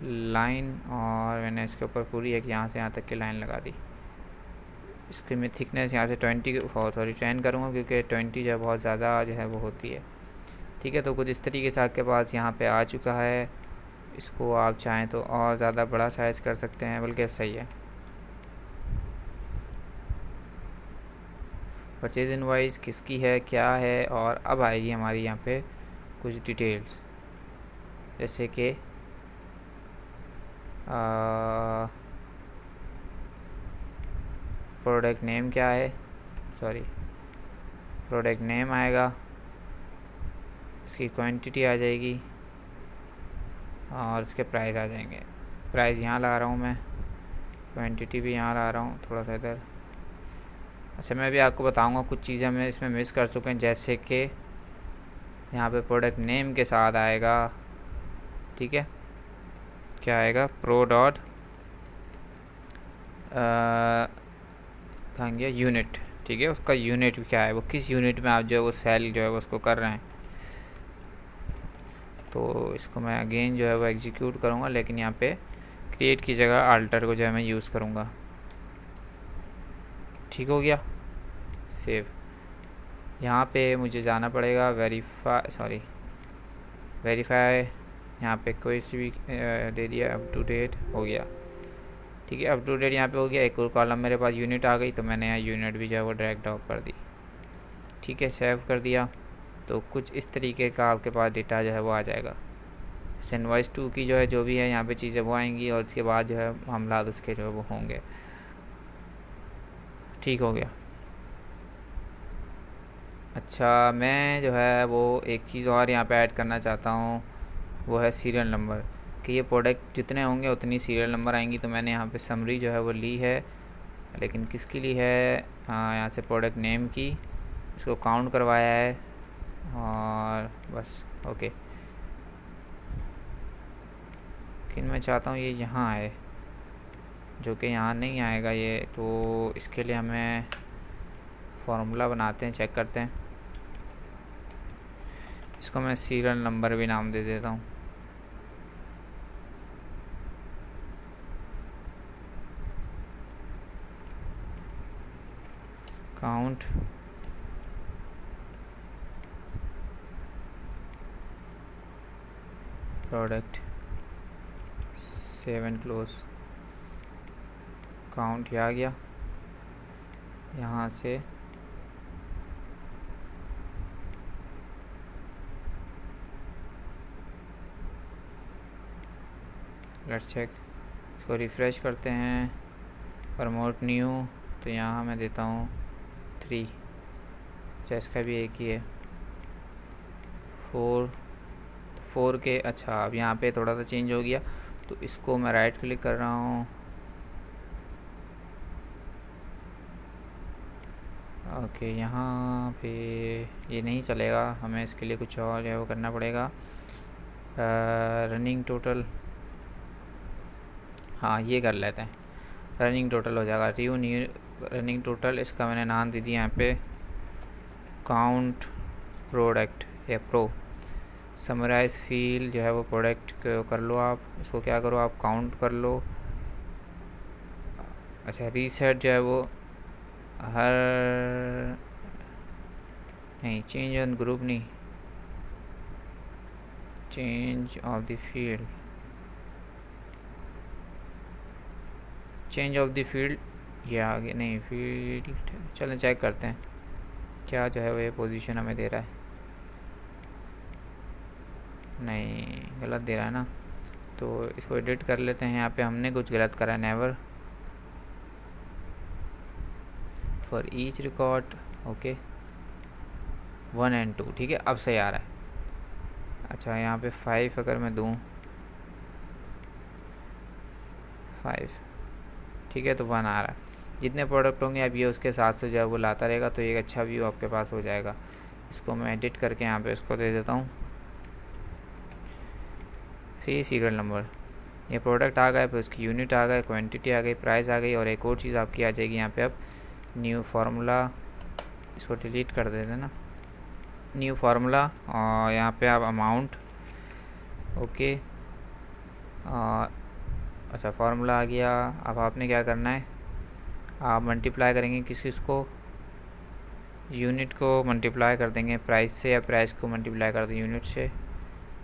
लाइन, और मैंने इसके ऊपर पूरी एक यहाँ से यहाँ तक की लाइन लगा दी। इसकी मैं थिकनेस यहाँ से 10 करूँगा, क्योंकि 20 जो है बहुत ज़्यादा जो है वो होती है, ठीक है। तो कुछ इस तरीके से आपके पास यहाँ पे आ चुका है। इसको आप चाहें तो और ज़्यादा बड़ा साइज़ कर सकते हैं, बल्कि सही है। परचेज इनवॉइस किसकी है, क्या है, और अब आएगी हमारी यहाँ पे कुछ डिटेल्स, जैसे कि प्रोडक्ट नेम क्या है, सॉरी प्रोडक्ट नेम आएगा, इसकी क्वांटिटी आ जाएगी और इसके प्राइस आ जाएंगे। प्राइस यहाँ ला रहा हूँ मैं, क्वांटिटी भी यहाँ ला रहा हूँ, थोड़ा सा इधर। अच्छा, मैं भी आपको बताऊँगा कुछ चीज़ें मैं इसमें मिस कर चुके हैं, जैसे कि यहाँ पे प्रोडक्ट नेम के साथ आएगा, ठीक है, क्या आएगा, प्रो डॉट कहाँ गया, यूनिट, ठीक है, उसका यूनिट क्या है, वो किस यूनिट में आप जो है वो सेल जो है वो उसको कर रहे हैं। तो इसको मैं अगेन जो है वो एग्जीक्यूट करूँगा, लेकिन यहाँ पे क्रिएट की जगह अल्टर को जो है मैं यूज़ करूँगा। ठीक हो गया, सेव। यहाँ पे मुझे जाना पड़ेगा वेरीफाई, यहाँ पे कोई सी भी दे दिया, अप टू डेट हो गया, ठीक है, अप टू डेट यहाँ पे हो गया। एक और कॉलम मेरे पास यूनिट आ गई, तो मैंने यहाँ यूनिट भी जो है वो ड्रैग ड्रॉप कर दी, ठीक है, सेव कर दिया। तो कुछ इस तरीके का आपके पास डेटा जो है वो आ जाएगा। इनवॉइस 2 की जो है जो भी है यहाँ पे चीज़ें वो आएंगी, और उसके बाद जो है मामलात उसके जो है वो होंगे। ठीक हो गया। अच्छा, मैं जो है वो एक चीज़ और यहाँ पे ऐड करना चाहता हूँ, वो है सीरियल नंबर, कि ये प्रोडक्ट जितने होंगे उतनी सीरियल नंबर आएंगी। तो मैंने यहाँ पे समरी जो है वो ली है, लेकिन किसकी ली है, यहाँ से प्रोडक्ट नेम की, इसको काउंट करवाया है, और बस ओके। लेकिन मैं चाहता हूँ ये यहाँ आए, जो कि यहाँ नहीं आएगा ये, तो इसके लिए हमें फार्मूला बनाते हैं, चेक करते हैं। इसको मैं सीरियल नंबर भी नाम दे देता हूँ। काउंट प्रोडक्ट 7 क्लोज, काउंट ये आ गया। यहाँ से लेट्स चेक, इसको रिफ़्रेश करते हैं, प्रमोट न्यू, तो यहाँ मैं देता हूँ 3, अच्छा इसका भी एक ही है, 4 के। अच्छा, अब यहाँ पे थोड़ा सा चेंज हो गया, तो इसको मैं राइट क्लिक कर रहा हूँ, ओके, यहाँ पे ये नहीं चलेगा, हमें इसके लिए कुछ और जो है वो करना पड़ेगा। रनिंग टोटल, हाँ ये कर लेते हैं, रनिंग टोटल हो जाएगा, रनिंग टोटल, इसका मैंने नाम दे दिया यहाँ पे काउंट प्रोडक्ट या प्रो। समराइज फील्ड जो है वो प्रोडक्ट कर लो आप, इसको क्या करो आप काउंट कर लो। अच्छा, रीसेट जो है वो हर नहीं, चेंज ऑन ग्रुप नहीं, change of the field, change of the field, ये आगे नहीं, फील्ड, चलें चेक करते हैं क्या जो है वो ये पोजीशन हमें दे रहा है। नहीं, गलत दे रहा है ना, तो इसको एडिट कर लेते हैं। यहाँ पे हमने कुछ गलत करा है, never for each record, okay 1 और 2, ठीक है, अब सही आ रहा है। अच्छा, यहाँ पे 5 अगर मैं दूँ 5, ठीक है, तो 1 आ रहा है। जितने प्रोडक्ट होंगे अब ये उसके साथ से जो है वो लाता रहेगा, तो एक अच्छा व्यू आपके पास हो जाएगा। इसको मैं एडिट करके यहाँ पे इसको दे देता हूँ सीरियल नंबर, ये प्रोडक्ट आ गया, फिर उसकी यूनिट आ गए, क्वांटिटी आ गई, प्राइस आ गई, और एक और चीज़ आपकी आ जाएगी यहाँ पे, अब न्यू फार्मूला, इसको डिलीट कर देते ना, न्यू फार्मूला, और यहाँ पे आप अमाउंट, ओके, अच्छा फार्मूला आ गया। अब आपने क्या करना है, आप मल्टीप्लाई करेंगे किसको, यूनिट को मल्टीप्लाई कर देंगे प्राइस से, या प्राइस को मल्टीप्लाई कर दें यूनिट से।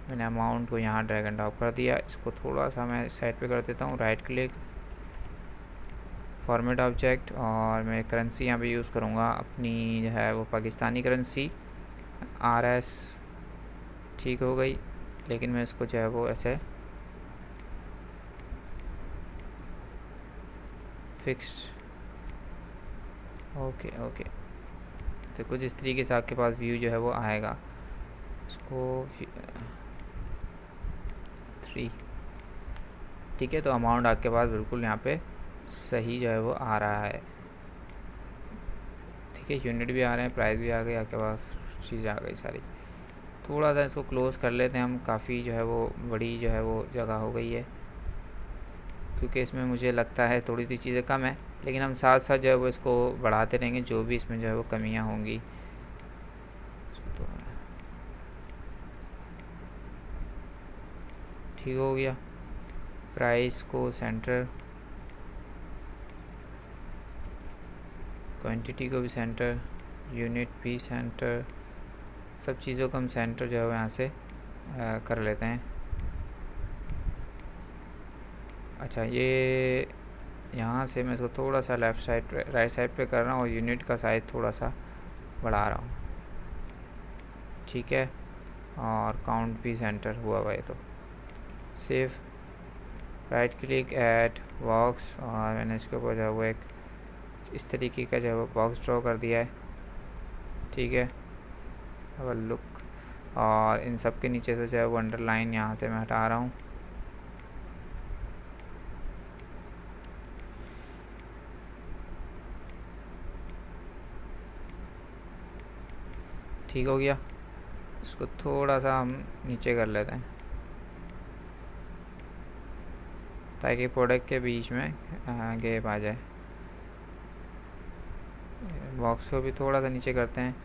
मैंने अमाउंट को यहाँ ड्रैग एंड ड्रॉप कर दिया, इसको थोड़ा सा मैं साइड पे कर देता हूँ, राइट क्लिक, फॉर्मेट ऑब्जेक्ट, और मैं करेंसी यहाँ पे यूज़ करूँगा अपनी जो है वो पाकिस्तानी करेंसी RS। ठीक हो गई, लेकिन मैं इसको जो है वो ऐसे फिक्स्ड, ओके ओके। तो कुछ इस तरीके से आपके पास व्यू जो है वो आएगा। इसको 3, ठीक है। तो अमाउंट आपके पास बिल्कुल यहाँ पे सही जो है वो आ रहा है, ठीक है। यूनिट भी आ रहे हैं, प्राइस भी आ गई, आपके पास चीज़ आ गई सारी। थोड़ा सा इसको क्लोज़ कर लेते हैं हम, काफ़ी जो है वो बड़ी जो है वो जगह हो गई है, क्योंकि इसमें मुझे लगता है थोड़ी सी चीज़ें कम है, लेकिन हम साथ साथ जो है वो इसको बढ़ाते रहेंगे, जो भी इसमें जो है वो कमियां होंगी। तो ठीक हो गया। प्राइस को सेंटर, क्वांटिटी को भी सेंटर, यूनिट भी सेंटर, सब चीज़ों को हम सेंटर जो है वो यहाँ से कर लेते हैं। अच्छा, ये यहाँ से मैं इसको थोड़ा सा लेफ़्ट साइड राइट साइड पे कर रहा हूँ और यूनिट का साइज़ थोड़ा सा बढ़ा रहा हूँ, ठीक है। और काउंट भी सेंटर हुआ हुआ है, तो save, right click aid box, और मैंने इसके ऊपर जो है वो एक इस तरीके का जो है वो बॉक्स ड्रॉ कर दिया है, ठीक है। अब लुक, और इन सब के नीचे से जो है वो अंडरलाइन यहाँ से मैं हटा रहा हूँ, ठीक हो गया। इसको थोड़ा सा हम नीचे कर लेते हैं, ताकि प्रोडक्ट के बीच में गैप आ जाए। बॉक्स को भी थोड़ा सा नीचे करते हैं,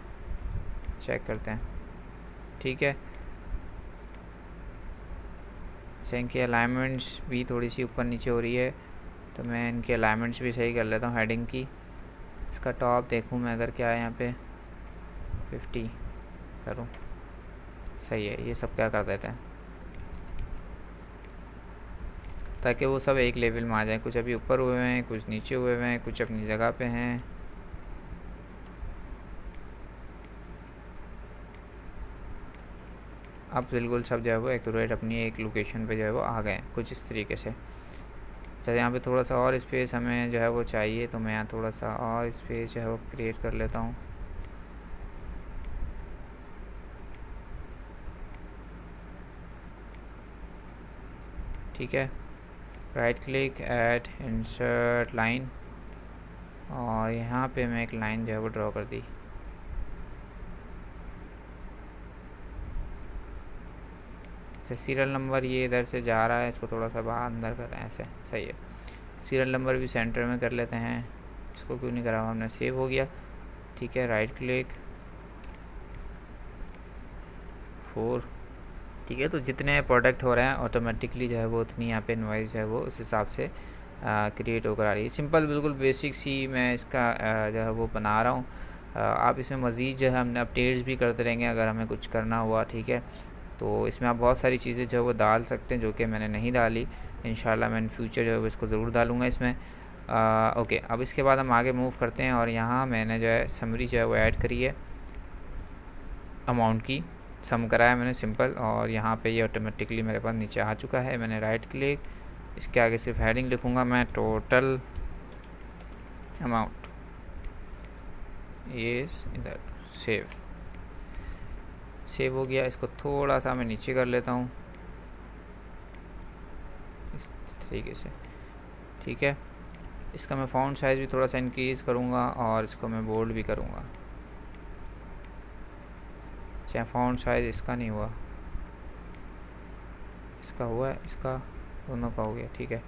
चेक करते हैं, ठीक है। अच्छा, इनकी अलाइनमेंट्स भी थोड़ी सी ऊपर नीचे हो रही है, तो मैं इनकी अलाइनमेंट्स भी सही कर लेता हूँ हेडिंग की। इसका टॉप देखूँ मैं, अगर क्या है यहाँ पे 50 करूँ, सही है। ये सब क्या कर देते हैं, ताकि वो सब एक लेवल में आ जाए। कुछ अभी ऊपर हुए हैं, कुछ नीचे हुए हुए हैं, कुछ अपनी जगह पे हैं। अब बिल्कुल सब जो है वो एक्यूरेट अपनी एक लोकेशन पे जो है वो आ गए, कुछ इस तरीके से। अच्छा, यहाँ पे थोड़ा सा और स्पेस हमें जो है वो चाहिए, तो मैं यहाँ थोड़ा सा और स्पेस जो है वो क्रिएट कर लेता हूँ, ठीक है। Right click add insert line, और यहाँ पे मैं एक लाइन जो है वो ड्रॉ कर दी। सीरियल नंबर ये इधर से जा रहा है, इसको थोड़ा सा बाहर अंदर कर रहे हैं, ऐसे सही है। सीरियल नंबर भी सेंटर में कर लेते हैं, इसको क्यों नहीं करा, हमने सेव हो गया, ठीक है। राइट क्लिक 4, ठीक है। तो जितने प्रोडक्ट हो रहे हैं ऑटोमेटिकली जो है वो उतनी यहाँ पे इनवॉइस जो है वो उस हिसाब से क्रिएट होकर आ रही है। सिंपल बिल्कुल बेसिक सी मैं इसका जो है वो बना रहा हूँ। आप इसमें मज़ीद जो है हमने अपडेट्स भी करते रहेंगे अगर हमें कुछ करना हुआ, ठीक है। तो इसमें आप बहुत सारी चीज़ें जो है वो डाल सकते हैं, जो कि मैंने नहीं डाली। इंशाल्लाह मैं इन फ्यूचर जो है इसको ज़रूर डालूँगा इसमें। ओके, अब इसके बाद हम आगे मूव करते हैं, और यहाँ मैंने जो है समरी जो है वो ऐड करी है, अमाउंट की सम कराया मैंने सिंपल, और यहाँ पे ये ऑटोमेटिकली मेरे पास नीचे आ चुका है। मैंने राइट क्लिक, इसके आगे सिर्फ हेडिंग लिखूँगा मैं, टोटल अमाउंट, ये इधर सेव हो गया। इसको थोड़ा सा मैं नीचे कर लेता हूँ इस तरीके से, ठीक है। इसका मैं फ़ॉन्ट साइज़ भी थोड़ा सा इंक्रीज़ करूँगा, और इसको मैं बोल्ड भी करूँगा। चाहे फ़ॉन्ट साइज़ इसका नहीं हुआ, इसका हुआ है, इसका दोनों का हो गया, ठीक है।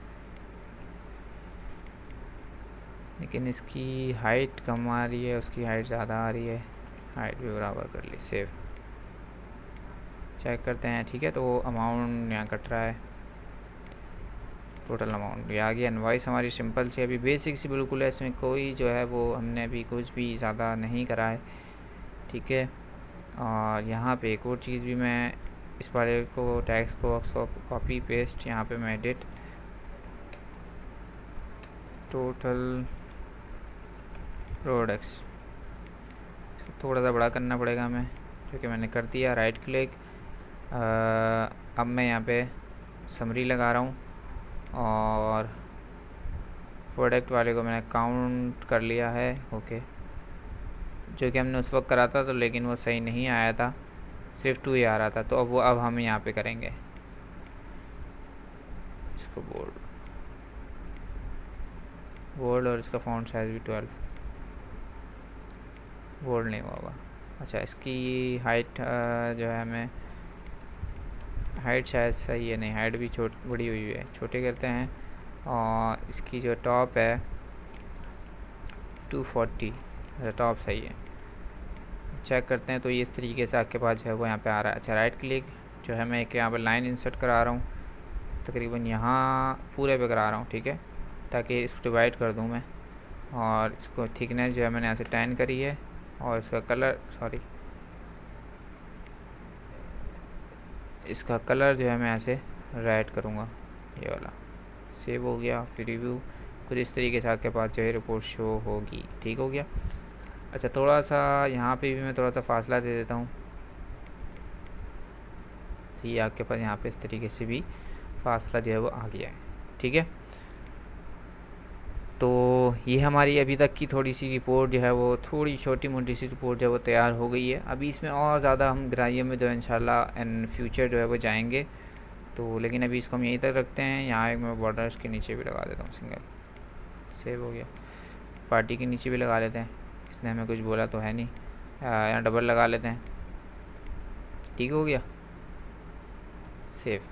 लेकिन इसकी हाइट कम आ रही है, उसकी हाइट ज़्यादा आ रही है, हाइट भी बराबर कर ली, सेव। चेक करते हैं, ठीक है। तो अमाउंट यहाँ कट रहा है, टोटल अमाउंट ये आ गया। इनवॉइस हमारी सिंपल सी अभी बेसिक सी बिल्कुल है, इसमें कोई जो है वो हमने अभी कुछ भी ज़्यादा नहीं करा है, ठीक है। और यहाँ पे एक और चीज़ भी मैं इस वाले को टैक्स को कॉपी पेस्ट यहाँ पे मैं एडिट टोटल प्रोडक्ट्स, थोड़ा सा बड़ा करना पड़ेगा हमें, जो कि मैंने कर दिया। राइट क्लिक, अब मैं यहाँ पे समरी लगा रहा हूँ और प्रोडक्ट वाले को मैंने काउंट कर लिया है। ओके, जो कि हमने उस वक्त करा था, तो लेकिन वो सही नहीं आया था, सिर्फ 2 ही आ रहा था। तो अब हम यहाँ पे करेंगे इसको बोल्ड और इसका फ़ॉन्ट साइज़ भी 12, बोल्ड नहीं हुआ होगा। अच्छा, इसकी हाइट जो है हमें, हाइट शायद सही है, नहीं हाइट भी बड़ी हुई है, छोटे करते हैं। और इसकी जो टॉप है 240, अच्छा टॉप सही है। चेक करते हैं, तो ये इस तरीके से आपके पास जो है वो यहाँ पे आ रहा है। अच्छा, राइट क्लिक, जो है मैं एक यहाँ पर लाइन इंसर्ट करा रहा हूँ, तकरीबन यहाँ पूरे पे करा रहा हूँ, ठीक है, ताकि इसको डिवाइड कर दूँ मैं। और इसको थिकनेस जो है मैंने यहाँ से 10 करी है, और इसका कलर, सॉरी, इसका कलर जो है मैं ऐसे रेड करूँगा, ये वाला। सेव हो गया, फिर रिव्यू, कुछ इस तरीके से आपके पास जो है रिपोर्ट शो होगी। ठीक हो गया। अच्छा, थोड़ा सा यहाँ पे भी मैं थोड़ा सा फासला दे देता हूँ, तो ये आपके पास यहाँ पे इस तरीके से भी फासला जो है वो आ गया है। ठीक है, तो ये हमारी अभी तक की थोड़ी सी रिपोर्ट जो है वो, थोड़ी छोटी मोटी सी रिपोर्ट जो है वो तैयार हो गई है। अभी इसमें और ज़्यादा हम गहराइयों में जो है इंशाल्लाह इन फ्यूचर जो है वो जाएंगे, तो लेकिन अभी इसको हम यहीं तक रखते हैं। यहाँ एक मैं बॉर्डर्स के नीचे भी लगा देता हूँ सिंगल, सेव हो गया। पार्टी के नीचे भी लगा लेते हैं, इसने हमें कुछ बोला तो है नहीं। यहाँ डबल लगा लेते हैं, ठीक हो गया, सेव।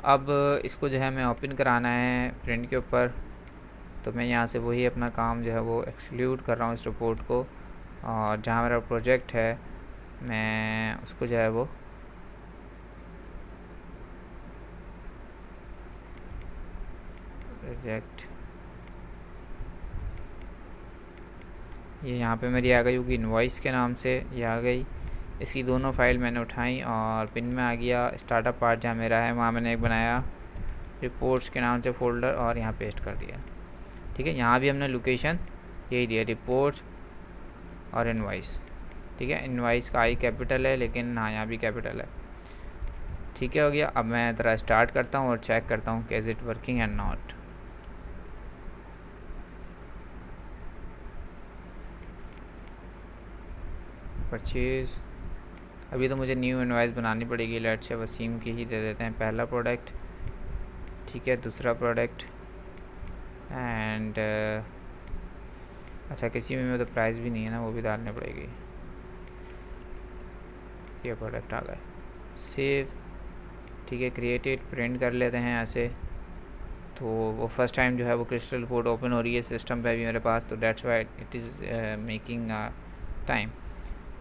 अब इसको जो है मैं ओपन कराना है प्रिंट के ऊपर, तो मैं यहाँ से वही अपना काम जो है वो एक्सक्लूड कर रहा हूँ इस रिपोर्ट को, और जहाँ मेरा प्रोजेक्ट है मैं उसको जो है वो प्रोजेक्ट, ये यहाँ पे मेरी आ गई होगी इनवॉइस के नाम से, ये आ गई। इसकी दोनों फाइल मैंने उठाई और पिन में आ गया। स्टार्टअप पार्ट जहाँ मेरा है वहाँ मैंने एक बनाया रिपोर्ट्स के नाम से फ़ोल्डर, और यहाँ पेस्ट कर दिया। ठीक है, यहाँ भी हमने लोकेशन यही दिया, रिपोर्ट्स और इनवॉइस। ठीक है, इनवॉइस का आई कैपिटल है, लेकिन हाँ यहाँ भी कैपिटल है। ठीक है, हो गया। अब मैं ज़रा स्टार्ट करता हूँ और चेक करता हूँ कि is it working and not. Purchase, अभी तो मुझे न्यू इनवॉइस बनानी पड़ेगी। लेट्स से वसीम की ही दे देते हैं पहला प्रोडक्ट। ठीक है, दूसरा प्रोडक्ट एंड अच्छा, किसी में तो प्राइस भी नहीं है ना, वो भी डालनी पड़ेगी। ये प्रोडक्ट आ गए, सेव। ठीक है, क्रिएटेड, प्रिंट कर लेते हैं ऐसे। तो वो फर्स्ट टाइम जो है वो क्रिस्टल रिपोर्ट ओपन हो रही है सिस्टम पे अभी मेरे पास, तो that's why it is making time,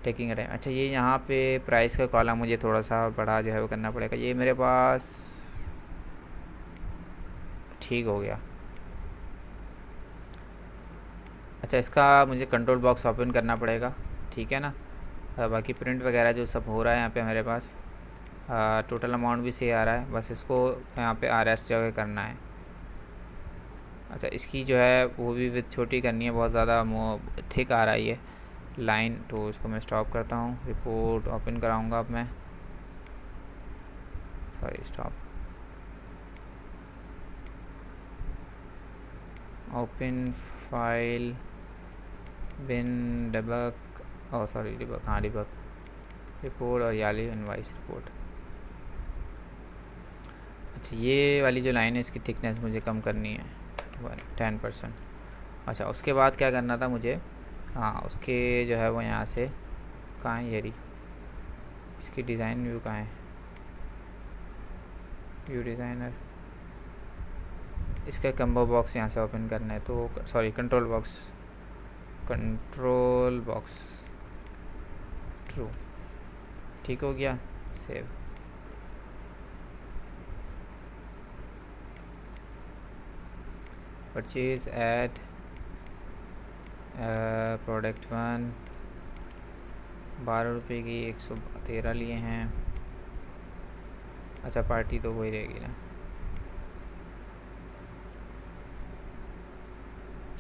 taking time. अच्छा, ये यहाँ पे प्राइस का कॉलम मुझे थोड़ा सा बड़ा जो है वो करना पड़ेगा। ये मेरे पास ठीक हो गया। अच्छा, इसका मुझे कंट्रोल बॉक्स ओपन करना पड़ेगा, ठीक है ना। बाकी प्रिंट वगैरह जो सब हो रहा है यहाँ पे मेरे पास, टोटल अमाउंट भी सही आ रहा है, बस इसको यहाँ पे RS जगह करना है। अच्छा, इसकी जो है वो भी विथ छोटी करनी है, बहुत ज़्यादा थिक आ रहा है ये लाइन, तो इसको मैं स्टॉप करता हूँ। रिपोर्ट ओपन कराऊँगा अब मैं, सॉरी स्टॉप, ओपन फाइल बिन डिबग, ओ सॉरी डिबग, हाँ डिबग रिपोर्ट और याली इनवॉइस रिपोर्ट। अच्छा, ये वाली जो लाइन है इसकी थिकनेस मुझे कम करनी है 10%। अच्छा, उसके बाद क्या करना था मुझे, हाँ उसके जो है वो यहाँ से, कहाँ है ये रही, इसकी डिज़ाइन व्यू कहाँ है, व्यू डिज़ाइनर, इसका कम्बो बॉक्स यहाँ से ओपन करना है, तो सॉरी कंट्रोल बॉक्स ट्रू। ठीक हो गया, सेव। परचेज ऐड प्रोडक्ट 1, 12 रुपये की 113 लिए हैं। अच्छा, पार्टी तो वही रहेगी ना,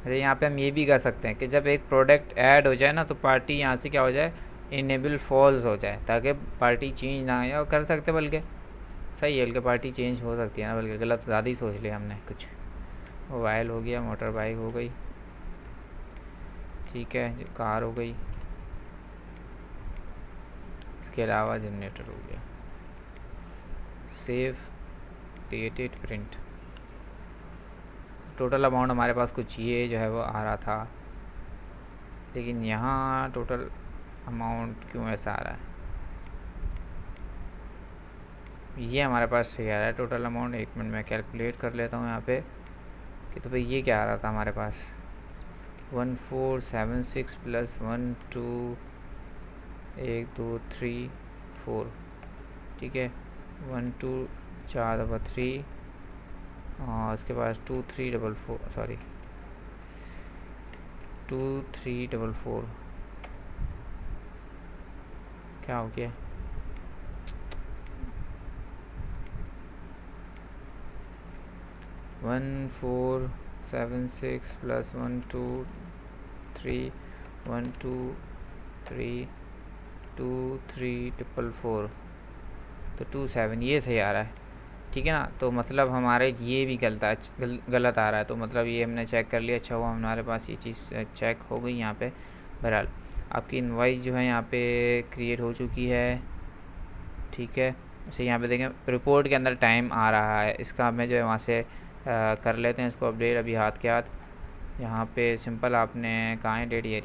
अच्छा, यहाँ पे हम ये भी कर सकते हैं कि जब एक प्रोडक्ट ऐड हो जाए ना तो पार्टी यहाँ से क्या हो जाए, इनेबल फॉल्स हो जाए, ताकि पार्टी चेंज ना आए। और कर सकते बल्कि सही है, बल्कि पार्टी चेंज हो सकती है ना, बल्कि गलत ज़्यादा ही सोच लिया हमने कुछ। मोबाइल हो गया, मोटर बाइक हो गई, ठीक है, जो कार हो गई, इसके अलावा जनरेटर हो गया। Save, created, print. Total amount हमारे पास कुछ ये जो है वो आ रहा था, लेकिन यहाँ टोटल अमाउंट क्यों ऐसा आ रहा है? ये हमारे पास सही आ रहा है टोटल अमाउंट। एक मिनट में कैलकुलेट कर लेता हूँ यहाँ पे कि तो भाई ये क्या आ रहा था हमारे पास, 1476 प्लस 1 2 1 2 3 4, ठीक है, 1 2 4 दफ़ा 3, और उसके बाद 2 3 डबल 4, सॉरी 2 3 डबल 4, क्या हो गया? 1476 प्लस 1 2 3 1 2 3 2 3 ट्रिपल 4, तो 27 ये सही आ रहा है, ठीक है ना। तो मतलब हमारे ये भी गलत आ रहा है, तो मतलब ये हमने चेक कर लिया। अच्छा हुआ हमारे पास ये चीज़ चेक हो गई यहाँ पे। बहरहाल आपकी इनवाइस जो है यहाँ पे क्रिएट हो चुकी है, ठीक है। अच्छा, यहाँ पे देखें रिपोर्ट के अंदर टाइम आ रहा है, इसका हमें जो है वहाँ से कर लेते हैं इसको अपडेट अभी हाथ के हाथ। यहाँ पे सिंपल आपने कहाँ है डेट, ये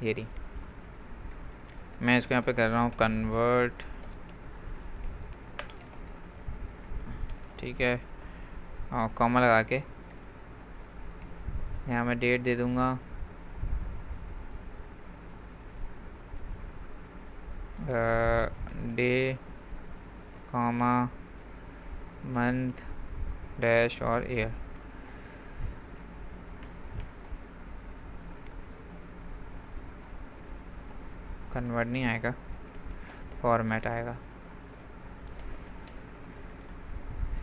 रही। मैं इसको यहाँ पे कर रहा हूँ कन्वर्ट, ठीक है, और कॉमा लगा के यहाँ मैं डेट दे दूँगा डे, कॉमा, मंथ, डैश और ईयर। कन्वर्ट नहीं आएगा, फॉर्मेट आएगा,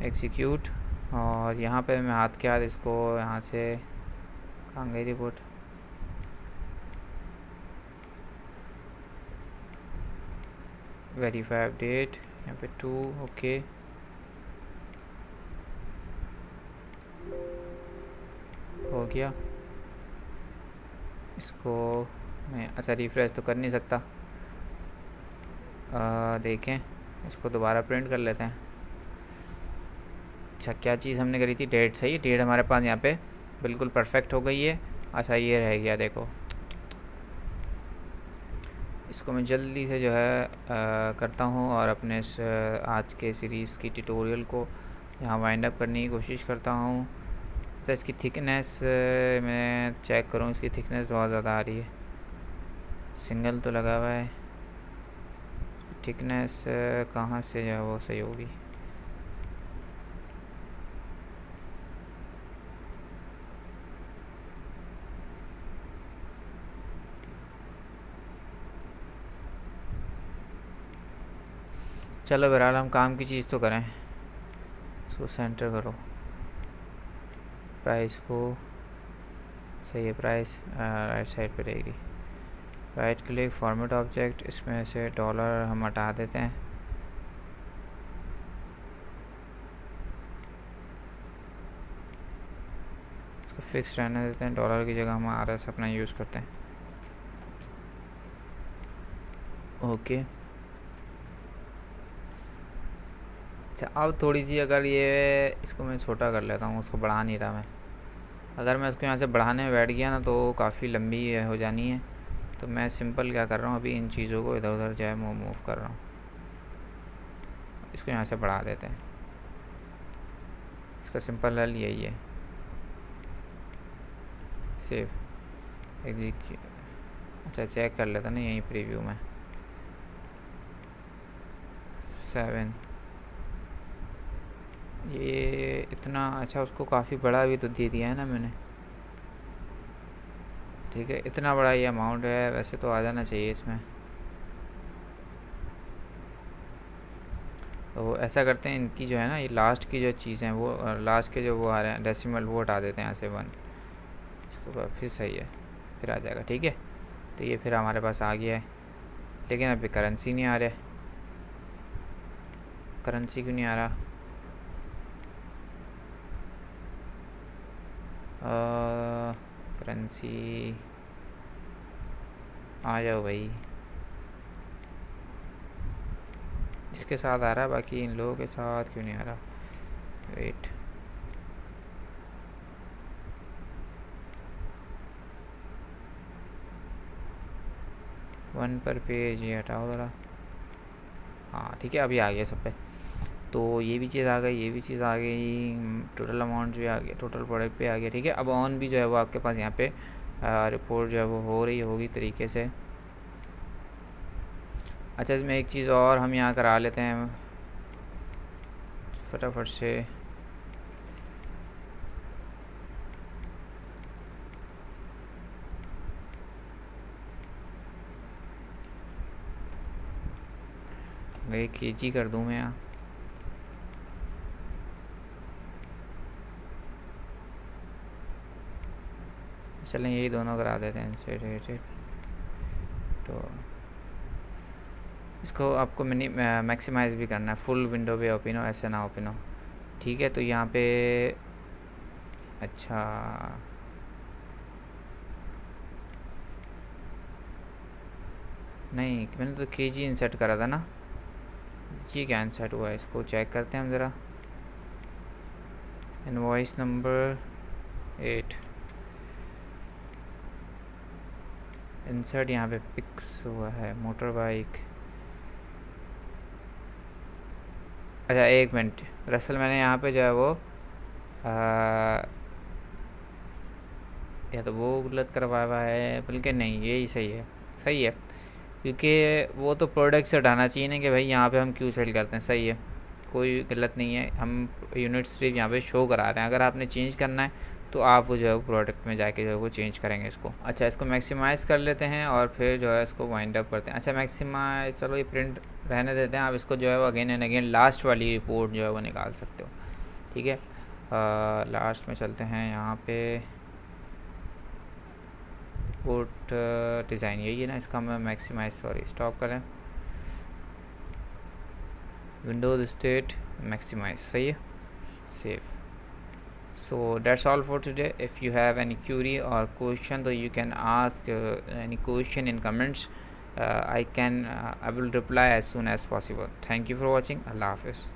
एग्जीक्यूट। और यहाँ पे मैं हाथ के हाथ इसको यहाँ से, कहाँ गई रिपोर्ट, वेरीफाई अपडेट, यहाँ पे 2, ओके, हो गया। इसको मैं अच्छा रिफ्रेश तो कर नहीं सकता, देखें इसको दोबारा प्रिंट कर लेते हैं। अच्छा, क्या चीज़ हमने करी थी, डेट सही, डेट हमारे पास यहाँ पे बिल्कुल परफेक्ट हो गई है। अच्छा, ये रह गया, देखो इसको मैं जल्दी से जो है करता हूँ और अपने आज के सीरीज़ की ट्यूटोरियल को यहाँ वाइंड अप करने की कोशिश करता हूँ। तो इसकी थिकनेस मैं चेक करूँ, इसकी थिकनेस बहुत ज़्यादा आ रही है, सिंगल तो लगा हुआ है, थिकनेस कहाँ से जो है वो सही होगी। चलो बहरहाल हम काम की चीज़ तो करें, इसको सेंटर करो, प्राइस को सही है, प्राइस राइट साइड पे रहेगी। राइट क्लिक, फॉर्मेट ऑब्जेक्ट, इसमें से डॉलर हम हटा देते हैं, इसको फिक्स रहने देते हैं, डॉलर की जगह हम RS अपना यूज़ करते हैं, ओके। अच्छा, अब थोड़ी सी अगर ये इसको मैं छोटा कर लेता हूँ, उसको बढ़ा नहीं रहा मैं, अगर मैं इसको यहाँ से बढ़ाने में बैठ गया ना तो काफ़ी लंबी हो जानी है। तो मैं सिंपल क्या कर रहा हूँ, अभी इन चीज़ों को इधर उधर जो है मूव कर रहा हूँ, इसको यहाँ से बढ़ा देते हैं। इसका सिंपल हल यही है, सेव, एग्जीक्यूट। अच्छा, चेक कर लेता ना यहीं प्रीव्यू में, 7, ये इतना अच्छा, उसको काफ़ी बड़ा भी तो दे दिया है ना मैंने, ठीक है, इतना बड़ा ये अमाउंट है, वैसे तो आ जाना चाहिए इसमें। तो ऐसा करते हैं, इनकी जो है ना ये लास्ट की जो चीज़ें वो लास्ट के जो वो आ रहे हैं डेसिमल वो हटा देते हैं यहाँ से 1, तो फिर सही है, फिर आ जाएगा। ठीक है, तो ये फिर हमारे पास आ गया है, लेकिन अभी करेंसी नहीं आ रहा है। करेंसी क्यों नहीं आ रहा? करेंसी आ जाओ भाई। इसके साथ आ रहा है, बाकी इन लोगों के साथ क्यों नहीं आ रहा? वेट, वन पर पेज, ये हटाओ ज़रा। हाँ ठीक है, अभी आ गया सब पे। तो ये भी चीज़ आ गई, ये भी चीज़ आ गई, टोटल अमाउंट भी आ गया, टोटल प्रोडक्ट पे आ गया। ठीक है, अब ऑन भी जो है वो आपके पास यहाँ पे रिपोर्ट जो है वो हो रही होगी तरीके से। अच्छा, इसमें एक चीज़ और हम यहाँ करा लेते हैं फटाफट से। एक केजी कर दूँ मैं यहाँ। चलें यही दोनों करा देते हैं सेट। तो इसको आपको मिनी मैक्सिमाइज़ भी करना है, फुल विंडो पे ओपन हो, ऐसे ना ओपन हो। ठीक है, तो यहाँ पे अच्छा नहीं, मैंने तो केजी इंसर्ट करा था ना, ये क्या इंसर्ट हुआ है? इसको चेक करते हैं हम ज़रा। इनवॉइस नंबर 8 इंसर्ट, यहाँ पे पिक्स हुआ है मोटर बाइक। अच्छा एक मिनट, दरअसल मैंने यहाँ पे जो है वो या तो वो गलत करवाया हुआ है, बल्कि नहीं यही सही है, सही है। क्योंकि वो तो प्रोडक्ट से हटाना चाहिए ना कि भाई यहाँ पे हम क्यों सेल करते हैं। सही है, कोई गलत नहीं है, हम यूनिट सिर्फ यहाँ पे शो करा रहे हैं। अगर आपने चेंज करना है तो आप वो जो है वो प्रोडक्ट में जाके जो है वो चेंज करेंगे इसको। अच्छा, इसको मैक्सिमाइज़ कर लेते हैं और फिर जो है इसको वाइंड अप करते हैं। अच्छा मैक्सिमाइज, चलो ये प्रिंट रहने देते हैं। आप इसको जो है वो अगेन एंड अगेन लास्ट वाली रिपोर्ट जो है वो निकाल सकते हो। ठीक है, लास्ट में चलते हैं। यहाँ पे रिपोर्ट डिज़ाइन यही है ना, इसका मैं मैक्सिमाइज, सॉरी स्टॉप करें, विंडोज स्टेट मैक्सिमाइज, सही है, save. So that's all for today. If you have any query or question, so you can ask any question in comments. I will reply as soon as possible. Thank you for watching. Allah Hafiz.